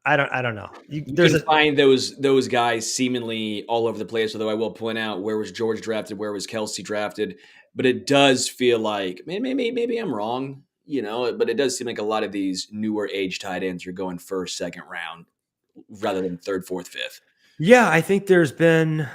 I don't know. You can find those guys seemingly all over the place. Although I will point out, where was George drafted, where was Kelsey drafted, but it does feel like maybe I'm wrong, but it does seem like a lot of these newer age tight ends are going first, second round rather than third, fourth, fifth. Yeah, I think there's been,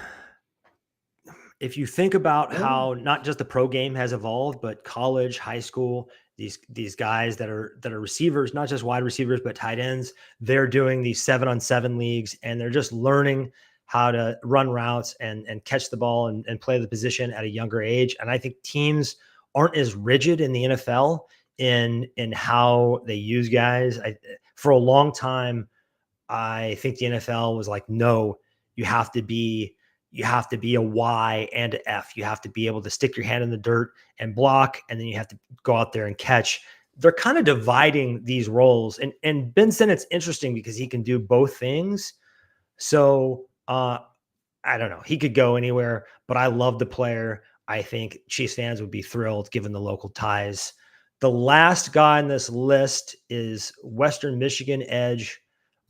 if you think about how not just the pro game has evolved, but college, high school, these guys that are receivers, not just wide receivers, but tight ends, they're doing these 7-on-7 leagues, and they're just learning how to run routes and catch the ball and play the position at a younger age. And I think teams aren't as rigid in the NFL in how they use guys. For a long time, I think the NFL was like, no, you have to be a Y and an F. You have to be able to stick your hand in the dirt and block, and then you have to go out there and catch. They're kind of dividing these roles. And Ben Sinnott's interesting because he can do both things. So I don't know. He could go anywhere, but I love the player. I think Chiefs fans would be thrilled given the local ties. The last guy on this list is Western Michigan edge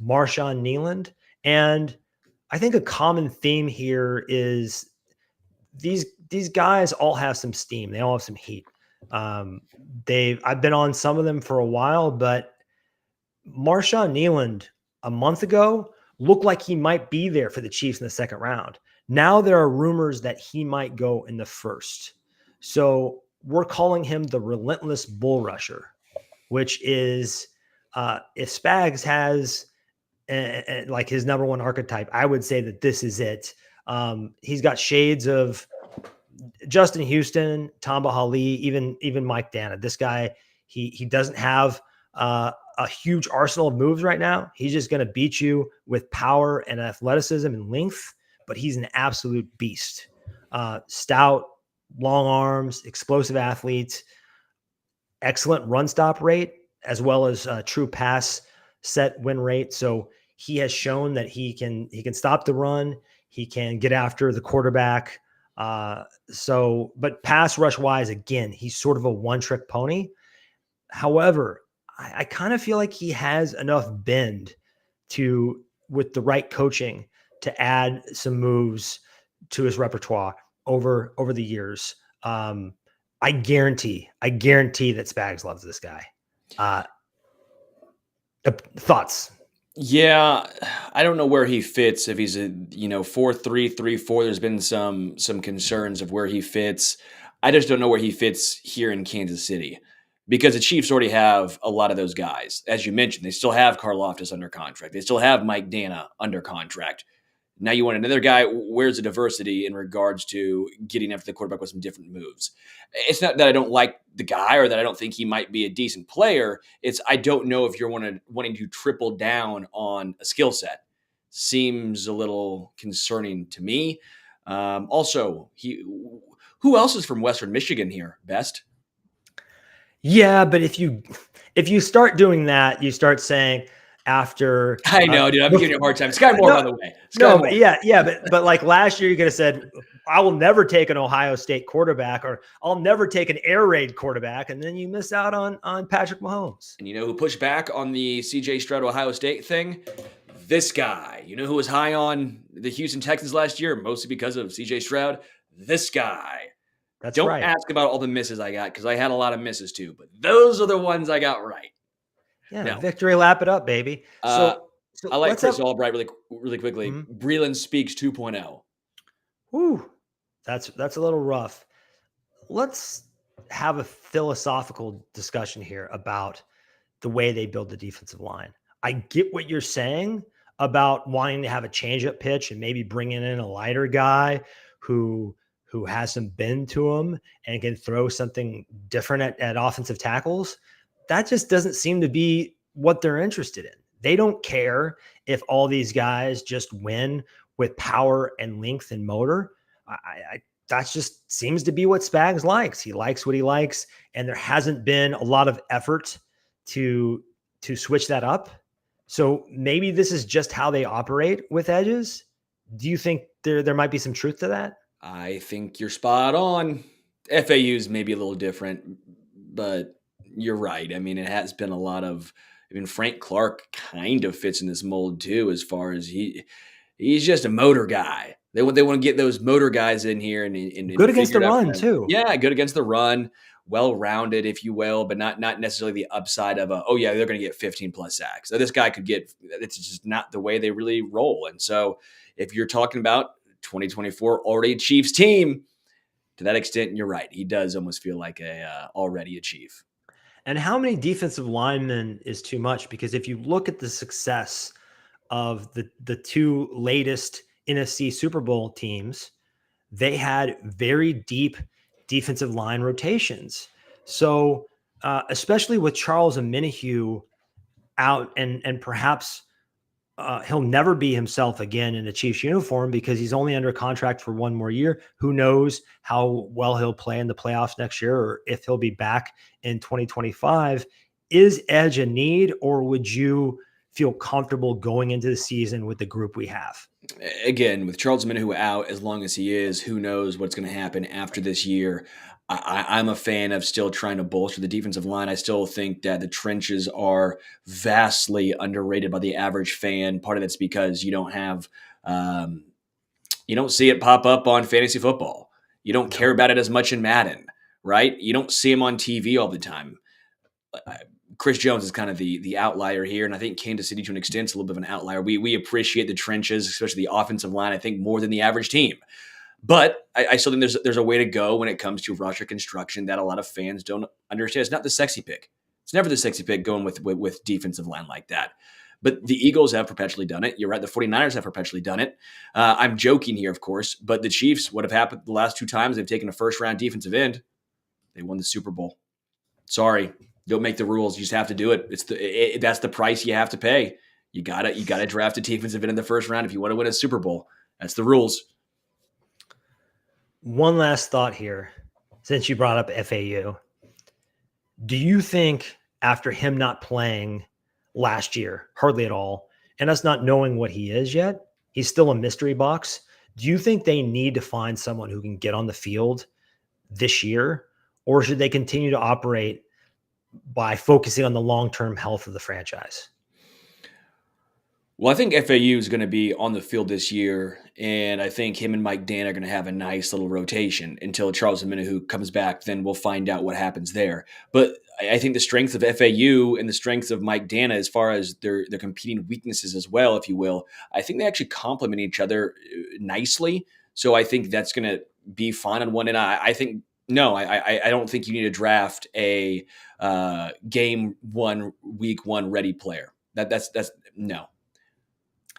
Marshawn Kneeland. And I think a common theme here is these guys all have some steam. They all have some heat. I've been on some of them for a while, but Marshawn Kneeland a month ago looked like he might be there for the Chiefs in the second round. Now there are rumors that he might go in the first. So we're calling him the relentless bull rusher, which is if Spags has like his number one archetype, I would say that this is it. He's got shades of Justin Houston, Tamba Hali, even Mike Dana. This guy, he doesn't have a huge arsenal of moves right now. He's just going to beat you with power and athleticism and length, but he's an absolute beast. Stout, long arms, explosive athlete, excellent run stop rate, as well as true pass set win rate. So he has shown that he can stop the run. He can get after the quarterback. But pass rush wise, again, he's sort of a one-trick pony. However, I kind of feel like he has enough bend with the right coaching to add some moves to his repertoire over the years. I guarantee that Spags loves this guy. Thoughts? Yeah, I don't know where he fits. If he's a 4-3, 3-4, there's been some concerns of where he fits. I just don't know where he fits here in Kansas City, because the Chiefs already have a lot of those guys. As you mentioned, they still have Karlaftis under contract. They still have Mike Dana under contract. Now you want another guy. Where's the diversity in regards to getting after the quarterback with some different moves? It's not that I don't like the guy or that I don't think he might be a decent player. It's I don't know if you're wanting to triple down on a skill set. Seems a little concerning to me. Also, who else is from Western Michigan here? Best? Yeah, but if you start doing that, you start saying after. I know, dude. I'm giving you a hard time. Sky Moore, by the way. But like last year, you could have said, "I will never take an Ohio State quarterback," or "I'll never take an air raid quarterback," and then you miss out on Patrick Mahomes. And you know who pushed back on the C.J. Stroud Ohio State thing? This guy. You know who was high on the Houston Texans last year, mostly because of C.J. Stroud? This guy. Don't ask about all the misses I got, because I had a lot of misses too, but those are the ones I got right. Yeah, no. Victory lap it up, baby. So I like Chris Albright really quickly. Mm-hmm. Breeland Speaks 2.0. Ooh, that's a little rough. Let's have a philosophical discussion here about the way they build the defensive line. I get what you're saying about wanting to have a change-up pitch and maybe bringing in a lighter guy who has some bend to him and can throw something different at offensive tackles. That just doesn't seem to be what they're interested in. They don't care if all these guys just win with power and length and motor. That just seems to be what Spags likes. He likes what he likes, and there hasn't been a lot of effort to switch that up. So maybe this is just how they operate with edges. Do you think there might be some truth to that? I think you're spot on. FAU's maybe a little different, but you're right. I mean, it has been a lot of. I mean, Frank Clark kind of fits in this mold too, as far as he's just a motor guy. They want to get those motor guys in here and Good against figure the it out run for them. too. Yeah, good against the run, well rounded, if you will, but not necessarily the upside of oh yeah, they're going to get 15 plus sacks. So this guy could get. It's just not the way they really roll. And so if you're talking about 2024 already a Chiefs team, to that extent, you're right. He does almost feel like already a Chief. And how many defensive linemen is too much? Because if you look at the success of the two latest NFC Super Bowl teams, they had very deep defensive line rotations. So especially with Charles Omenihu out and perhaps he'll never be himself again in a Chiefs uniform because he's only under contract for one more year. Who knows how well he'll play in the playoffs next year or if he'll be back in 2025. Is edge a need, or would you feel comfortable going into the season with the group we have? Again, with Charles Omenihu out, as long as he is, who knows what's going to happen after this year. I'm a fan of still trying to bolster the defensive line. I still think that the trenches are vastly underrated by the average fan. Part of it's because you don't have, you don't see it pop up on fantasy football. You don't care about it as much in Madden, right? You don't see him on TV all the time. Chris Jones is kind of the outlier here, and I think Kansas City, to an extent, is a little bit of an outlier. We appreciate the trenches, especially the offensive line, I think, more than the average team. But I still think there's a way to go when it comes to roster construction that a lot of fans don't understand. It's not the sexy pick. It's never the sexy pick going with defensive line like that. But the Eagles have perpetually done it. You're right. The 49ers have perpetually done it. I'm joking here, of course, but the Chiefs, what have happened the last two times they've taken a first-round defensive end? They won the Super Bowl. Sorry, don't make the rules. You just have to do it. That's the price you have to pay. You gotta draft a defensive end in the first round if you want to win a Super Bowl. That's the rules. One last thought here, since you brought up FAU. Do you think after him not playing last year, hardly at all, and us not knowing what he is yet, he's still a mystery box. Do you think they need to find someone who can get on the field this year, or should they continue to operate by focusing on the long-term health of the franchise? Well, I think FAU is going to be on the field this year, and I think him and Mike Dan are going to have a nice little rotation until Charles Omenihu comes back. Then we'll find out what happens there. But I think the strength of FAU and the strength of Mike Dana, as far as their competing weaknesses as well, if you will, I think they actually complement each other nicely. So I think that's going to be fine on one end. I think no, I don't think you need to draft a game one, week one ready player. That's no.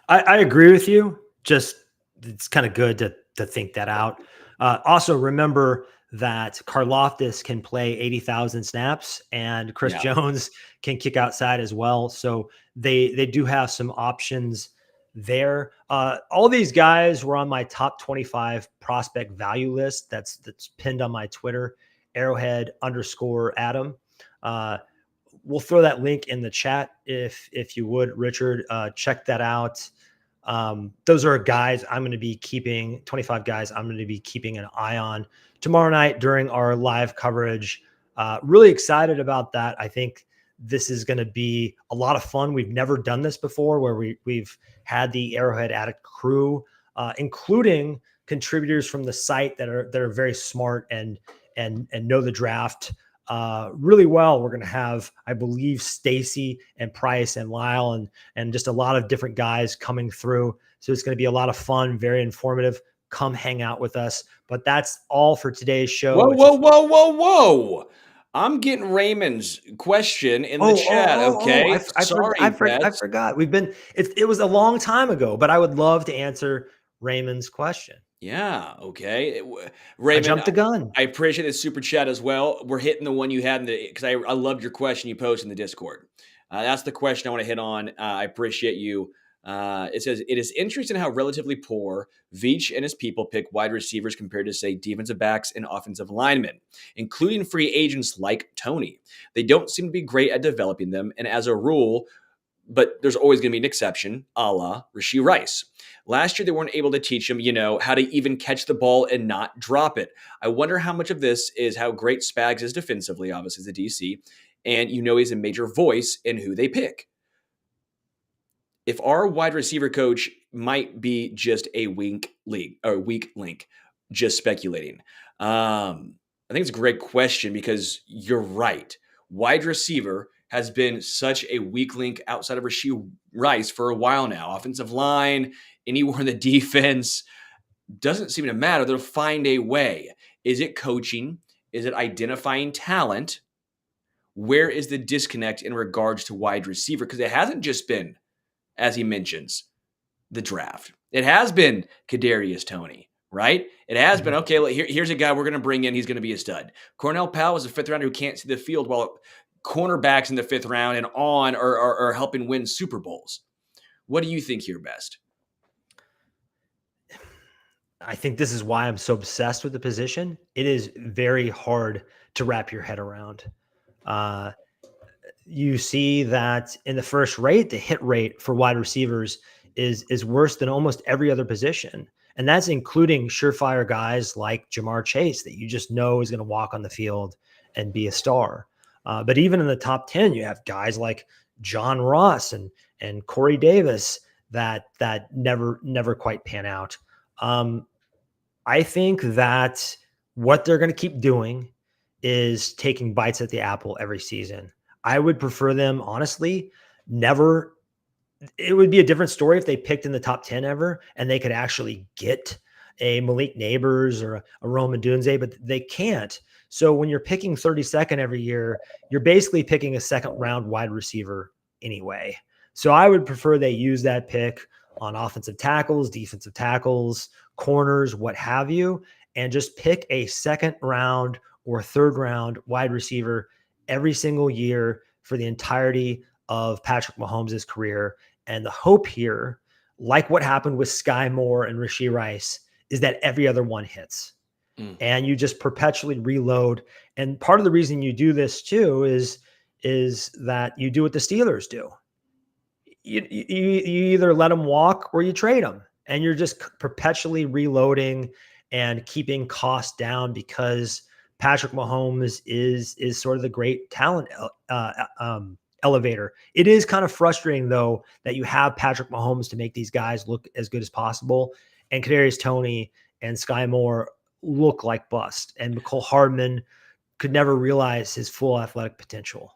I agree with you. Just it's kind of good to think that out. Also, remember that Karlaftis can play 80,000 snaps and Chris Jones can kick outside as well. So they do have some options there. All these guys were on my top 25 prospect value list. That's pinned on my Twitter, Arrowhead_Adam. We'll throw that link in the chat if you would, Richard. Check that out. Those are guys I'm going to be keeping, 25 guys I'm going to be keeping an eye on tomorrow night during our live coverage. Really excited about that. I think this is going to be a lot of fun. We've never done this before where we've had the Arrowhead Addict crew, including contributors from the site that are very smart and know the draft really well. We're going to have, I believe, Stacy and Price and Lyle and just a lot of different guys coming through. So it's going to be a lot of fun, very informative. Come hang out with us. But that's all for today's show. Whoa. I'm getting Raymond's question in the chat. Okay. I forgot. It was a long time ago, but I would love to answer Raymond's question. Yeah. Okay. Raymond, I jumped the gun. I appreciate the super chat as well. We're hitting the one you had because I loved your question you posted in the Discord. That's the question I want to hit on. I appreciate you. It says, it is interesting how relatively poor Veach and his people pick wide receivers compared to, say, defensive backs and offensive linemen, including free agents like Tony. They don't seem to be great at developing them. And as a rule, but there's always going to be an exception, a la Rashee Rice. Last year, they weren't able to teach him, how to even catch the ball and not drop it. I wonder how much of this is how great Spags is defensively, obviously, as a DC, and he's a major voice in who they pick. If our wide receiver coach might be just a weak link, just speculating. I think it's a great question because you're right. Wide receiver has been such a weak link outside of Rashee Rice for a while now. Offensive line, anywhere in the defense, doesn't seem to matter. They'll find a way. Is it coaching? Is it identifying talent? Where is the disconnect in regards to wide receiver? Because it hasn't just been, as he mentions, the draft. It has been Kadarius Toney, right? It has been, okay, here's a guy we're going to bring in. He's going to be a stud. Cornell Powell is a fifth rounder who can't see the field, while cornerbacks in the fifth round and on are helping win Super Bowls. What do you think here, Best? I think this is why I'm so obsessed with the position. It is very hard to wrap your head around. You see that in the first rate, the hit rate for wide receivers is worse than almost every other position. And that's including surefire guys like Jamar Chase that you just know is going to walk on the field and be a star. But even in the top 10, you have guys like John Ross and Corey Davis that never quite pan out. I think that what they're going to keep doing is taking bites at the apple every season. I would prefer them, honestly, never. It would be a different story if they picked in the top 10 ever and they could actually get a Malik Neighbors or a Rome Odunze, but they can't. So when you're picking 32nd every year, you're basically picking a second round wide receiver anyway. So I would prefer they use that pick on offensive tackles, defensive tackles, corners, what have you, and just pick a second round or third round wide receiver every single year for the entirety of Patrick Mahomes' career. And the hope here, like what happened with Sky Moore and Rashee Rice, is that every other one hits. And you just perpetually reload. And part of the reason you do this too is that you do what the Steelers do. You either let them walk or you trade them, and you're just perpetually reloading and keeping costs down because Patrick Mahomes is sort of the great talent elevator. It is kind of frustrating though that you have Patrick Mahomes to make these guys look as good as possible, and Kadarius Toney and Sky Moore look like bust, and Mecole Hardman could never realize his full athletic potential.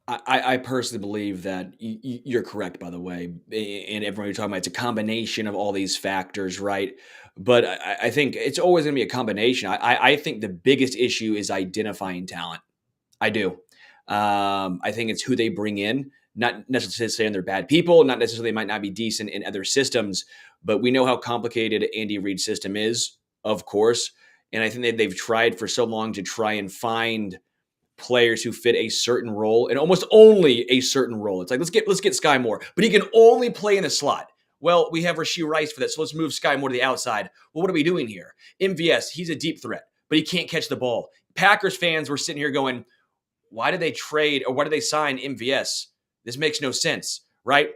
I personally believe that you're correct, by the way, and everyone you're talking about, it's a combination of all these factors, right? But I think it's always going to be a combination. I think the biggest issue is identifying talent. I do. I think it's who they bring in, not necessarily saying they're bad people, not necessarily they might not be decent in other systems, but we know how complicated Andy Reid's system is, of course. And I think that they've tried for so long to try and find players who fit a certain role, and almost only a certain role. It's like, let's get Sky Moore, but he can only play in the slot. Well, we have Rashee Rice for that, so let's move Sky Moore to the outside. Well, what are we doing here? MVS, he's a deep threat, but he can't catch the ball. Packers fans were sitting here going, why did they trade or why did they sign MVS? This makes no sense, right?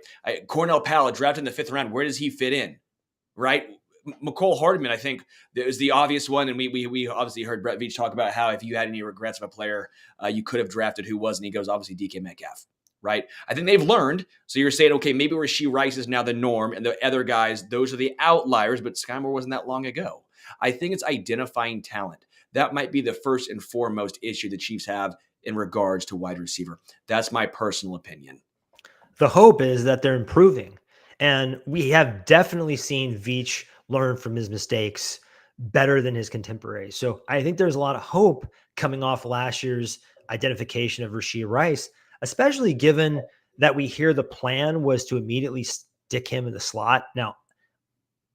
Cornell Powell drafted in the 5th round. Where does he fit in, right? Mecole Hardman, I think, is the obvious one, and we obviously heard Brett Veach talk about how if you had any regrets of a player you could have drafted, who was, and he goes, obviously, DK Metcalf, right? I think they've learned, so you're saying, okay, maybe Rashee Rice is now the norm, and the other guys, those are the outliers, but Sky Moore wasn't that long ago. I think it's identifying talent. That might be the first and foremost issue the Chiefs have in regards to wide receiver. That's my personal opinion. The hope is that they're improving, and we have definitely seen Veach learn from his mistakes better than his contemporaries. So I think there's a lot of hope coming off last year's identification of Rashee Rice, especially given that we hear the plan was to immediately stick him in the slot. Now,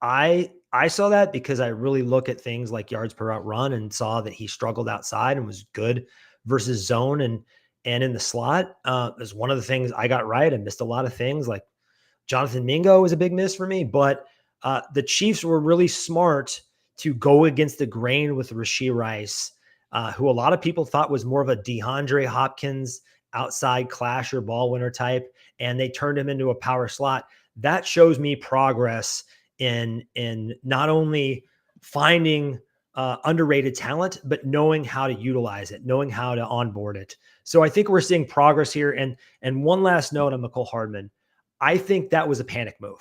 I saw that because I really look at things like yards per route run and saw that he struggled outside and was good versus zone and in the slot. Is one of the things I got right. I missed a lot of things, like Jonathan Mingo was a big miss for me, but the Chiefs were really smart to go against the grain with Rashee Rice, who a lot of people thought was more of a DeAndre Hopkins outside clasher ball winner type. and they turned him into a power slot. That shows me progress in not only finding underrated talent, but knowing how to utilize it, knowing how to onboard it. So I think we're seeing progress here. And one last note on McCole Hardman. I think that was a panic move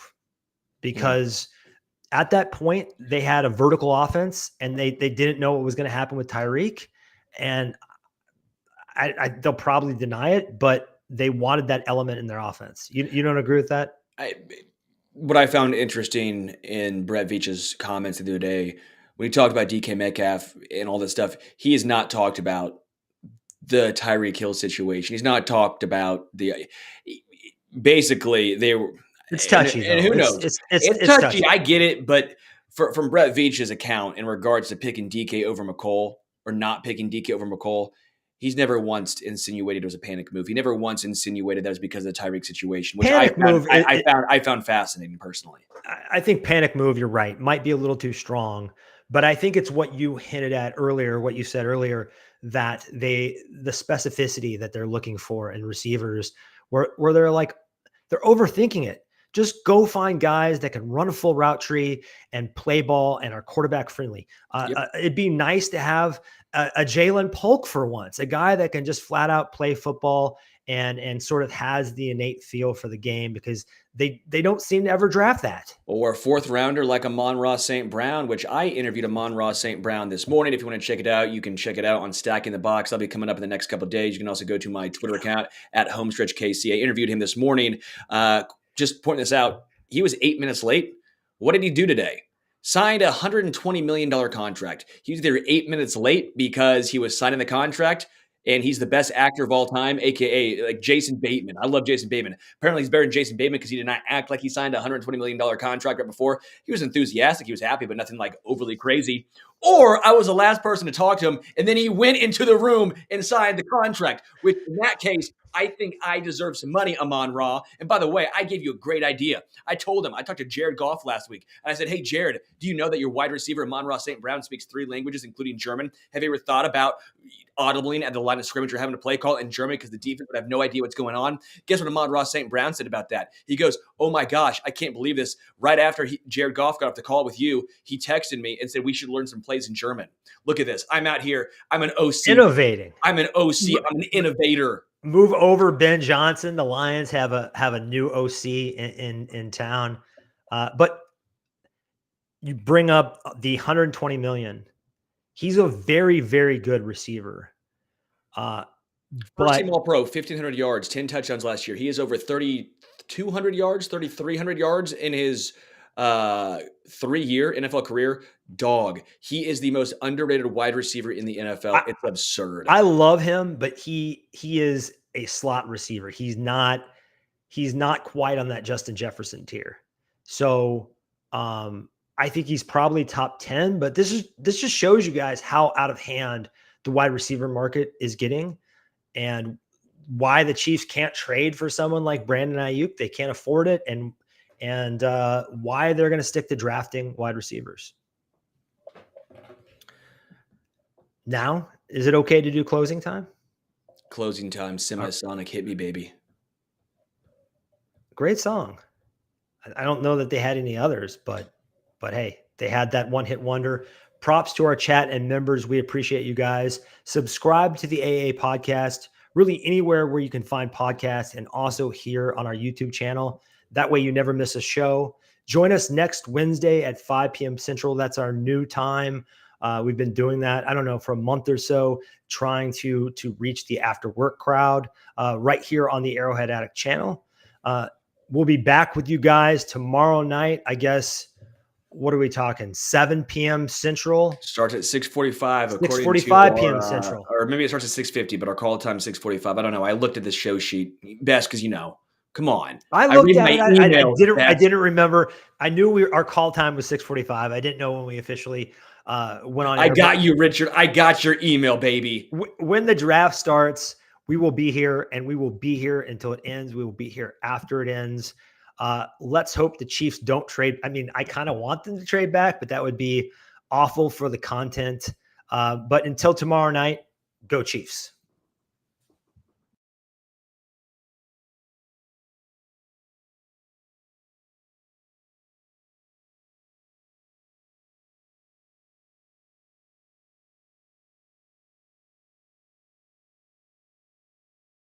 because at that point they had a vertical offense and they didn't know what was going to happen with Tyreek. And they'll probably deny it, but they wanted that element in their offense. You don't agree with that? What I found interesting in Brett Veach's comments the other day, when he talked about DK Metcalf and all this stuff, he has not talked about the Tyreek Hill situation. He's not talked about basically they were. It's touchy. And who knows? It's touchy. I get it, but from Brett Veach's account in regards to picking DK over McCole or not picking DK over McCole, he's never once insinuated it was a panic move. He never once insinuated that was because of the Tyreek situation, which I found fascinating personally. I think panic move, you're right, might be a little too strong, but I think it's what you hinted at earlier, what you said earlier, that the specificity that they're looking for in receivers where they're overthinking it. Just go find guys that can run a full route tree and play ball and are quarterback friendly. It'd be nice to have a Jalen Polk for once, a guy that can just flat out play football and sort of has the innate feel for the game, because they don't seem to ever draft that. Or a fourth rounder like Amon-Ra St. Brown, which I interviewed Amon-Ra St. Brown this morning. If you want to check it out, you can check it out on Stacking the Box. I'll be coming up in the next couple of days. You can also go to my Twitter account at HomestretchKC. I interviewed him this morning. Just pointing this out, he was 8 minutes late. What did he do today? Signed a $120 million contract. He was there 8 minutes late because he was signing the contract, and he's the best actor of all time, a.k.a. like Jason Bateman. I love Jason Bateman. Apparently, he's better than Jason Bateman because he did not act like he signed a $120 million contract right before. He was enthusiastic. He was happy, but nothing like overly crazy. Or I was the last person to talk to him, and then he went into the room and signed the contract, which in that case, I think I deserve some money, Amon-Ra. And by the way, I gave you a great idea. I told him, I talked to Jared Goff last week, and I said, hey, Jared, do you know that your wide receiver, Amon-Ra St. Brown, speaks 3 languages, including German? Have you ever thought about audibling at the line of scrimmage or having to play call in German because the defense would have no idea what's going on? Guess what Amon-Ra St. Brown said about that? He goes, oh my gosh, I can't believe this. Right after Jared Goff got off the call with you, he texted me and said we should learn some plays in German. Look at this. I'm out here. I'm an OC. Innovating. I'm an OC. I'm an innovator. Move over Ben Johnson. The Lions have a new OC in town. But you bring up the $120 million. He's a very, very good receiver. First team All-Pro, 1,500 yards, 10 touchdowns last year. He is over 3,200 yards, 3,300 yards in his 3-year NFL career. Dog. He is the most underrated wide receiver in the NFL. It's absurd. I love him, but he is a slot receiver. He's not quite on that Justin Jefferson tier. So I think he's probably top 10, but this just shows you guys how out of hand the wide receiver market is getting and why the Chiefs can't trade for someone like Brandon Ayuk. They can't afford it, and why they're going to stick to drafting wide receivers. Now, is it okay to do closing time? Closing time, Semisonic, hit me, baby. Great song. I don't know that they had any others, but hey, they had that one-hit wonder. Props to our chat and members. We appreciate you guys. Subscribe to the AA podcast, really anywhere where you can find podcasts, and also here on our YouTube channel. That way you never miss a show. Join us next Wednesday at 5 p.m. Central. That's our new time. We've been doing that, I don't know, for a month or so, trying to reach the after work crowd right here on the Arrowhead Addict channel. We'll be back with you guys tomorrow night. I guess, what are we talking? 7 p.m. Central? Starts at 6:45. 6:45 p.m. Central. Or maybe it starts at 6:50, but our call time is 6:45. I don't know. I looked at this show sheet. Best because come on. I looked at it. I didn't remember. I knew our call time was 6:45. I didn't know when we officially went on. I got you, Richard. I got your email, baby. When the draft starts, we will be here, and we will be here until it ends. We will be here after it ends. Let's hope the Chiefs don't trade. I mean, I kind of want them to trade back, but that would be awful for the content. But until tomorrow night, go Chiefs.